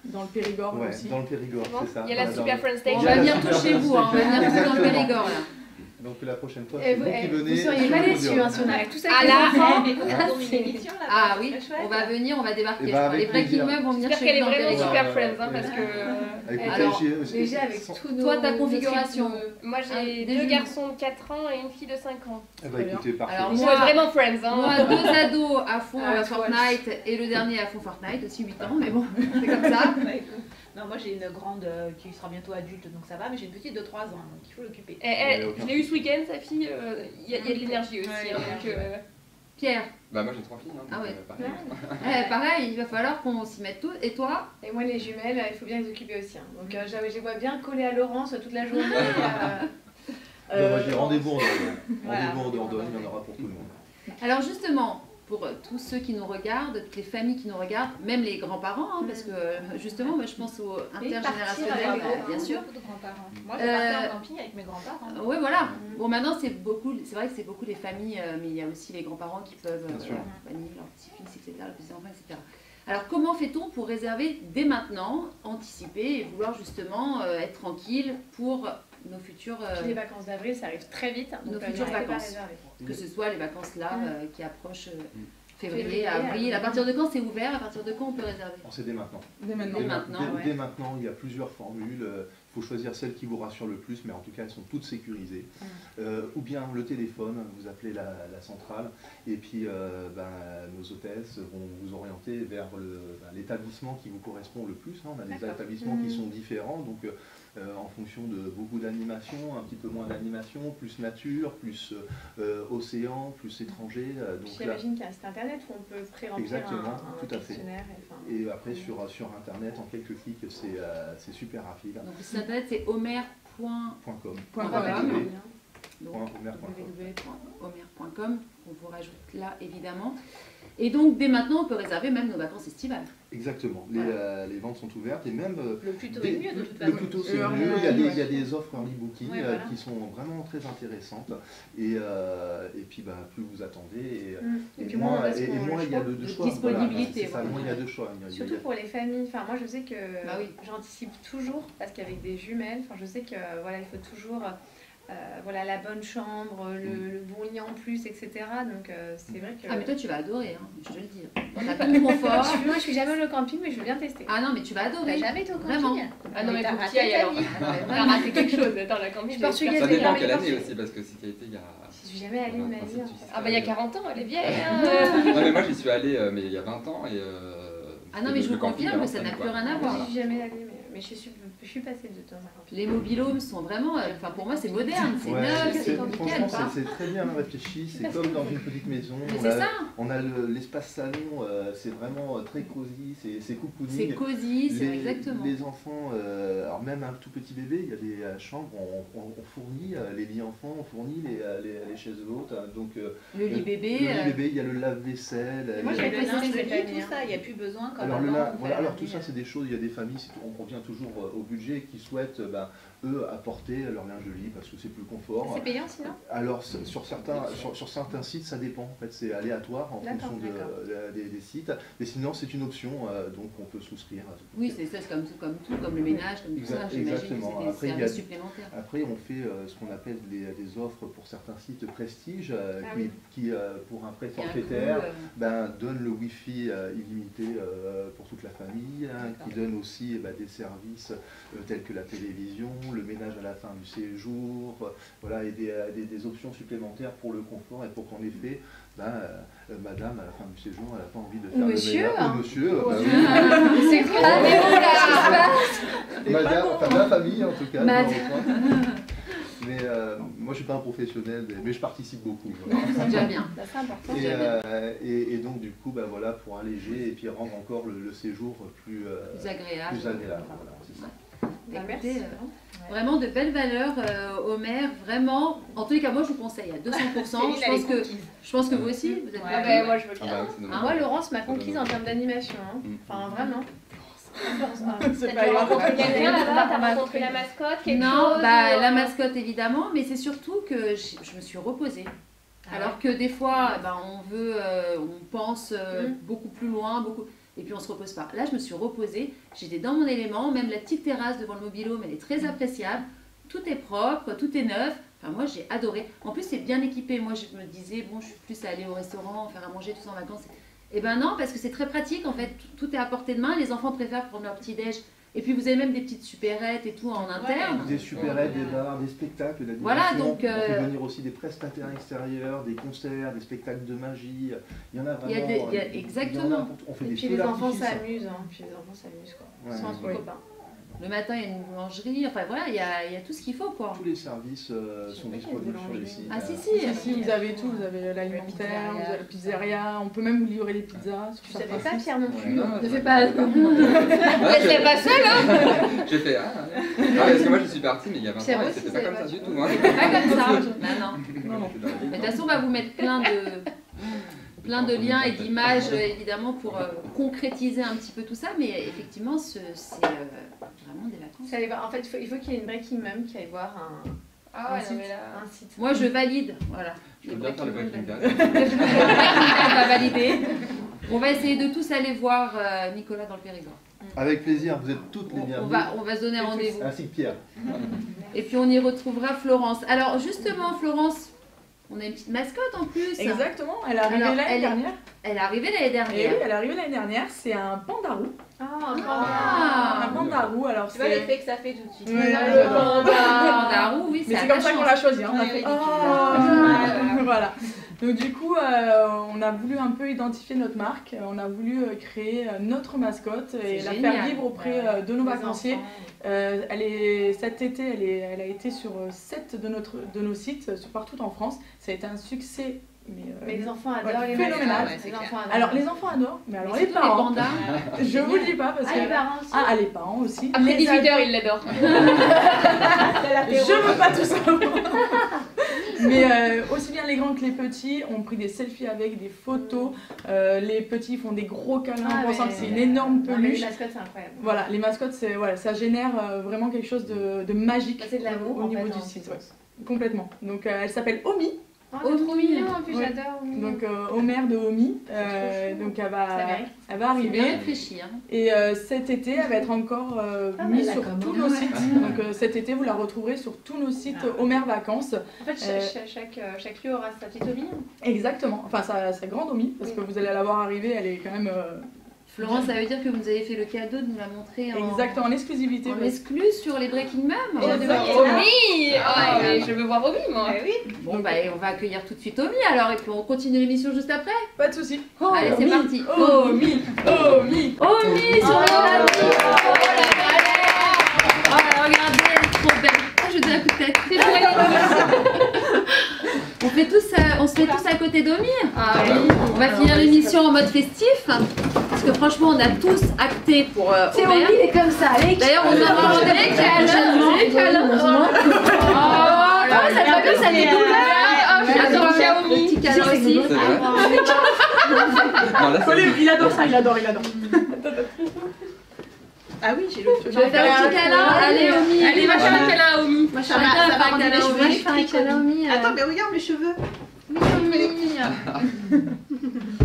[SPEAKER 6] dans le Périgord aussi.
[SPEAKER 7] Dans le Périgord, c'est ça.
[SPEAKER 3] Il y a la Super Fun Station.
[SPEAKER 1] On va venir tout chez vous, on va venir tout dans le Périgord là.
[SPEAKER 7] Donc la prochaine fois, c'est vous qui venez.
[SPEAKER 4] Vous seriez pas déçus si on avait tout ça.
[SPEAKER 1] Ah oui, on va venir, on va débarquer. Les Breaking Mug vont venir chez nous.
[SPEAKER 3] J'espère qu'elle est vraiment Super Friends parce que...
[SPEAKER 1] Alors,
[SPEAKER 4] déjà avec tous nos...
[SPEAKER 1] Toi, ta configuration.
[SPEAKER 3] Moi, j'ai 2 garçons de 4 ans et une fille de 5 ans.
[SPEAKER 7] Écoutez, parfait.
[SPEAKER 3] Alors, moi, vraiment Friends.
[SPEAKER 1] Moi, 2 ados à fond Fortnite et le dernier à fond Fortnite, aussi 8 ans, mais bon, c'est comme ça.
[SPEAKER 2] Non, moi j'ai une grande qui sera bientôt adulte, donc ça va, mais j'ai une petite de 3 ans, donc il faut l'occuper.
[SPEAKER 3] Je l'ai eu ce week-end, sa fille, il y a de l'énergie aussi.
[SPEAKER 1] Pierre?
[SPEAKER 5] Bah moi j'ai 3 filles, hein,
[SPEAKER 1] pareil. Pareil, il va falloir qu'on s'y mette tous. Et toi?
[SPEAKER 4] Et moi les jumelles, il faut bien les occuper aussi. Donc je les vois bien collées à Laurence toute la journée.
[SPEAKER 7] Moi j'ai rendez-vous en Dordogne. Rendez-vous en Dordogne, il y en aura pour tout le monde.
[SPEAKER 1] Alors justement, pour tous ceux qui nous regardent, toutes les familles qui nous regardent, même les grands-parents, parce que justement, moi je pense aux intergénérationnels, bien sûr.
[SPEAKER 2] Moi je partais en camping avec mes grands-parents.
[SPEAKER 1] Oui, voilà. Bon, maintenant c'est vrai que c'est beaucoup les familles, mais il y a aussi les grands-parents qui peuvent accompagner leurs petits-fils, etc., leurs petits-enfants, etc. Alors comment fait-on pour réserver dès maintenant, anticiper et vouloir justement être tranquille pour nos futures...
[SPEAKER 4] les vacances d'avril, ça arrive très vite. Donc
[SPEAKER 1] nos futures vacances. Que ce soit les vacances là qui approchent février, avril. À partir de quand c'est ouvert? À partir de quand on peut réserver?
[SPEAKER 7] C'est dès maintenant.
[SPEAKER 1] Dès
[SPEAKER 7] maintenant, il y a plusieurs formules. Il faut choisir celle qui vous rassure le plus, mais en tout cas, elles sont toutes sécurisées. Ou bien le téléphone, vous appelez la centrale, et puis nos hôtesses vont vous orienter vers l'établissement qui vous correspond le plus. On a des établissements qui sont différents, donc en fonction de beaucoup d'animation, un petit peu moins d'animation, plus nature, plus océan, plus étranger.
[SPEAKER 4] J'imagine qu'il y a un site internet où on peut pré-remplir un questionnaire.
[SPEAKER 7] Et après, sur Internet, en quelques clics, c'est super rapide.
[SPEAKER 1] Donc le site internet, c'est omer.com. www.omer.com, on vous rajoute là évidemment. Et donc dès maintenant, on peut réserver même nos vacances estivales.
[SPEAKER 7] Exactement, les ventes sont ouvertes et même...
[SPEAKER 2] le plus tôt est mieux de toute façon.
[SPEAKER 7] Le plus tôt c'est mieux, il y a des offres early booking qui sont vraiment très intéressantes et puis plus vous attendez et moins il y a de choix.
[SPEAKER 1] Disponibilité.
[SPEAKER 7] Moins il y a de choix.
[SPEAKER 4] Surtout pour les familles, moi je sais que j'anticipe toujours parce qu'avec des jumelles, je sais que il faut toujours... la bonne chambre, le bon lit en plus, etc. Donc c'est vrai que...
[SPEAKER 1] Ah mais toi tu vas adorer, je te le dis. On a tout le confort.
[SPEAKER 4] Moi je suis jamais allée au camping mais je veux bien tester.
[SPEAKER 1] Ah non mais tu vas adorer.
[SPEAKER 2] T'as jamais été au camping?
[SPEAKER 1] Vraiment.
[SPEAKER 3] Ah non mais faut que tu y ailles alors. T'as raté quelque chose. Attends, la camping.
[SPEAKER 5] Ça dépend quelle année aussi parce que si tu as été il y a...
[SPEAKER 4] Je suis jamais allée de ma vie.
[SPEAKER 3] Ah bah il y a 40 ans, elle est vieille.
[SPEAKER 5] Non mais moi j'y suis allée mais il y a 20 ans et...
[SPEAKER 1] Ah non mais je vous confirme que ça n'a plus rien à voir.
[SPEAKER 4] Je suis jamais allée mais je suis passée de temps en temps.
[SPEAKER 1] Les mobilhomes sont vraiment, pour moi c'est moderne, c'est neuf, c'est nickel.
[SPEAKER 7] Franchement c'est très bien réfléchi, c'est comme dans une petite maison. On a l'espace salon, c'est vraiment très cosy, c'est cocooning.
[SPEAKER 1] C'est cosy, c'est exactement.
[SPEAKER 7] Les enfants, alors même un tout petit bébé, il y a des chambres, on fournit les lits enfants, on fournit les chaises hautes. Donc,
[SPEAKER 1] le lit bébé.
[SPEAKER 7] Il y a le lave-vaisselle.
[SPEAKER 2] Moi j'avais précisé tout ça, il n'y a plus besoin comme
[SPEAKER 7] alors tout ça c'est des choses, il y a des familles, on revient toujours au budget, qui souhaitent eux apporter leur linge de lit parce que c'est plus confort.
[SPEAKER 4] C'est payant sinon?
[SPEAKER 7] Alors sur certains sites ça dépend, en fait c'est aléatoire en fonction des sites, mais sinon c'est une option donc on peut souscrire.
[SPEAKER 1] Oui c'est comme tout, comme le ménage, comme tout ça, j'imagine que c'est des services supplémentaires.
[SPEAKER 7] Après on fait ce qu'on appelle des offres pour certains sites prestige qui pour un prêt forfaitaire donnent le wifi illimité pour toute la famille, qui donne aussi des services tels que la télévision, le ménage à la fin du séjour, et des options supplémentaires pour le confort et pour qu'en effet, madame à la fin du séjour, elle n'a pas envie de faire
[SPEAKER 4] monsieur,
[SPEAKER 7] le ménage.
[SPEAKER 4] Monsieur, c'est quoi
[SPEAKER 7] madame, la famille en tout cas. Mais moi je suis pas un professionnel, mais je participe beaucoup.
[SPEAKER 1] C'est déjà bien.
[SPEAKER 4] C'est important.
[SPEAKER 7] Et donc du coup, pour alléger et puis rendre encore le séjour plus agréable. C'est ça.
[SPEAKER 1] Écoutez, vraiment de belles valeurs Omer, vraiment. En tous les cas, moi je vous conseille à 200%. Je pense que vous aussi, vous êtes
[SPEAKER 3] moi je veux bien.
[SPEAKER 4] Moi Laurence m'a conquise en termes d'animation. Enfin vraiment.
[SPEAKER 3] C'est pas rencontré quelqu'un là-bas, t'as rencontré la mascotte, quelque chose?
[SPEAKER 1] La mascotte évidemment, mais c'est surtout que je me suis reposée. Alors que des fois, on pense beaucoup plus loin, et puis on se repose pas. Là, je me suis reposée, j'étais dans mon élément, même la petite terrasse devant le mobilhome, elle est très appréciable. Tout est propre, tout est neuf. Enfin, moi, j'ai adoré. En plus, c'est bien équipé. Moi, je me disais, je suis plus à aller au restaurant, faire à manger, tout ça en vacances. Eh ben non, parce que c'est très pratique. En fait, tout est à portée de main. Les enfants préfèrent prendre leur petit-déj. Et puis, vous avez même des petites supérettes et tout en interne.
[SPEAKER 7] Des supérettes, des bars, des spectacles d'animation.
[SPEAKER 1] Voilà, donc...
[SPEAKER 7] On fait venir aussi des prestataires extérieurs, des concerts, des spectacles de magie. Il y en a vraiment...
[SPEAKER 1] exactement.
[SPEAKER 7] On fait des
[SPEAKER 4] puis les enfants s'amusent. Ils sont entre copains.
[SPEAKER 1] Le matin, il y a une boulangerie, enfin voilà, il y a tout ce qu'il faut quoi.
[SPEAKER 7] Tous les services sont disponibles sur les sites.
[SPEAKER 1] Ah si,
[SPEAKER 6] vous avez tout, vous avez l'alimentaire, vous avez la pizzeria, on peut même vous livrer les pizzas.
[SPEAKER 4] Tu savais pas Pierre non plus.
[SPEAKER 3] Ne fais pas... T'es pas seule hein.
[SPEAKER 5] J'ai fait parce que moi je suis partie mais il y a 20 ans et c'était pas comme ça du tout.
[SPEAKER 1] C'est pas comme ça, non. Mais de toute façon, on va vous mettre plein de liens et d'images évidemment pour concrétiser un petit peu tout ça, mais effectivement c'est vraiment des vacances.
[SPEAKER 4] En fait, il faut qu'il y ait une breaking mom qui aille voir un site.
[SPEAKER 1] Moi je valide, voilà.
[SPEAKER 5] Je veux bien faire le breaking dad.
[SPEAKER 1] Le breaking dad va valider. On va essayer de tous aller voir Nicolas dans le Périgord.
[SPEAKER 7] Avec plaisir, vous êtes toutes les bienvenues.
[SPEAKER 1] On va se donner rendez-vous.
[SPEAKER 7] Ainsi que Pierre.
[SPEAKER 1] Et puis on y retrouvera Florence. Alors justement, Florence, on a une petite mascotte en plus.
[SPEAKER 6] Exactement, elle est arrivée l'année dernière.
[SPEAKER 1] Elle est arrivée l'année dernière.
[SPEAKER 6] Et oui, elle est arrivée l'année dernière, c'est un pandarou.
[SPEAKER 1] Un
[SPEAKER 6] pandarou, alors
[SPEAKER 2] tu vois l'effet que ça fait tout de suite.
[SPEAKER 6] Le
[SPEAKER 1] pandarou, oui,
[SPEAKER 6] mais c'est comme ça qu'on l'a choisi. On a fait voilà. Donc du coup, on a voulu un peu identifier notre marque, on a voulu créer notre mascotte et la faire vivre auprès de nos vacanciers. Cet été, elle a été sur 7 de nos sites, partout en France. Ça a été un succès.
[SPEAKER 4] Mais les enfants adorent les
[SPEAKER 6] phénoménal. Alors les enfants adorent, mais alors les parents, je vous le dis pas parce que
[SPEAKER 4] les parents aussi.
[SPEAKER 6] Les parents aussi.
[SPEAKER 3] Après 18h, ils l'adorent.
[SPEAKER 6] Je veux pas tout savoir. Mais aussi bien les grands que les petits ont pris des selfies avec, des photos. Les petits font des gros câlins en pensant que c'est une énorme peluche.
[SPEAKER 4] Les mascottes, c'est incroyable.
[SPEAKER 6] Voilà, les mascottes, ça génère vraiment quelque chose de magique
[SPEAKER 4] c'est de l'amour
[SPEAKER 6] au niveau du site. Complètement. Donc elle s'appelle Omi.
[SPEAKER 4] C'est trop mignon, en plus j'adore.
[SPEAKER 6] Donc Homer de Omi, donc elle va arriver.
[SPEAKER 1] Bien réfléchi.
[SPEAKER 6] Et cet été, elle va être encore mise sur tous nos sites. Donc cet été, vous la retrouverez sur tous nos sites Homer Vacances.
[SPEAKER 4] En fait, chaque lieu aura sa petite Omi.
[SPEAKER 6] Exactement, enfin sa grande Omi, parce que vous allez la voir arriver, elle est quand même...
[SPEAKER 1] Florence, ça veut dire que vous avez fait le cadeau de nous la montrer
[SPEAKER 6] Exactement, en exclusivité.
[SPEAKER 1] En exclu sur les Breaking Mom.
[SPEAKER 3] Oui, je veux voir Omi, moi.
[SPEAKER 1] Bon, on va accueillir tout de suite Omi alors, et puis on continue l'émission juste après.
[SPEAKER 6] Pas de soucis.
[SPEAKER 1] Allez, c'est parti.
[SPEAKER 6] Omi
[SPEAKER 1] sur le tapis. Regardez, elle est trop belle. Je donne un coup de tête. C'est on se fait tous à côté d'Omi. On va finir l'émission en mode festif. Parce que franchement, on a tous acté pour
[SPEAKER 3] c'est Omi, elle est comme ça.
[SPEAKER 1] D'ailleurs, on aura rendez-vous prochainement.
[SPEAKER 3] Ça va bien, ça les
[SPEAKER 1] J'adore le petit câlin aussi.
[SPEAKER 6] Il adore ça, il adore.
[SPEAKER 2] Ah oui, j'ai le.
[SPEAKER 1] Je vais faire un petit câlin. Allez, Omi.
[SPEAKER 3] Allez, va faire un câlin à Omi.
[SPEAKER 1] Ça va un câlin à Omi.
[SPEAKER 2] Attends, mais regarde mes cheveux.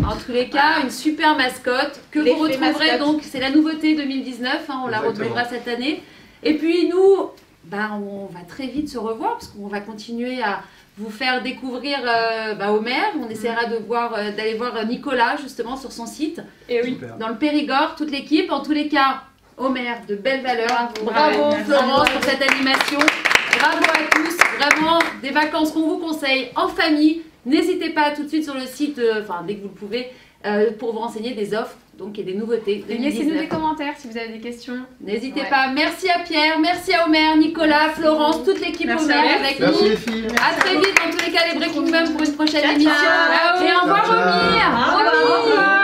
[SPEAKER 1] En tous les cas, une super mascotte que vous retrouverez donc, c'est la nouveauté 2019, on la retrouvera cette année. Et puis nous, on va très vite se revoir parce qu'on va continuer à vous faire découvrir Homer. On essaiera d'aller voir Nicolas justement sur son site.
[SPEAKER 3] Et oui.
[SPEAKER 1] Dans le Périgord, toute l'équipe. En tous les cas, Homer, de belles valeurs. Bravo Florence pour cette animation. Bravo à tous. Vraiment des vacances qu'on vous conseille en famille. N'hésitez pas tout de suite sur le site, dès que vous le pouvez, pour vous renseigner des offres et des nouveautés.
[SPEAKER 3] Laissez-nous des commentaires si vous avez des questions.
[SPEAKER 1] N'hésitez pas. Merci à Pierre, merci à Homer, Nicolas, Florence, toute l'équipe Homer avec nous.
[SPEAKER 7] Merci les filles.
[SPEAKER 1] À très vite dans tous les cas les Breaking Mom pour une prochaine émission. Et au revoir Omi.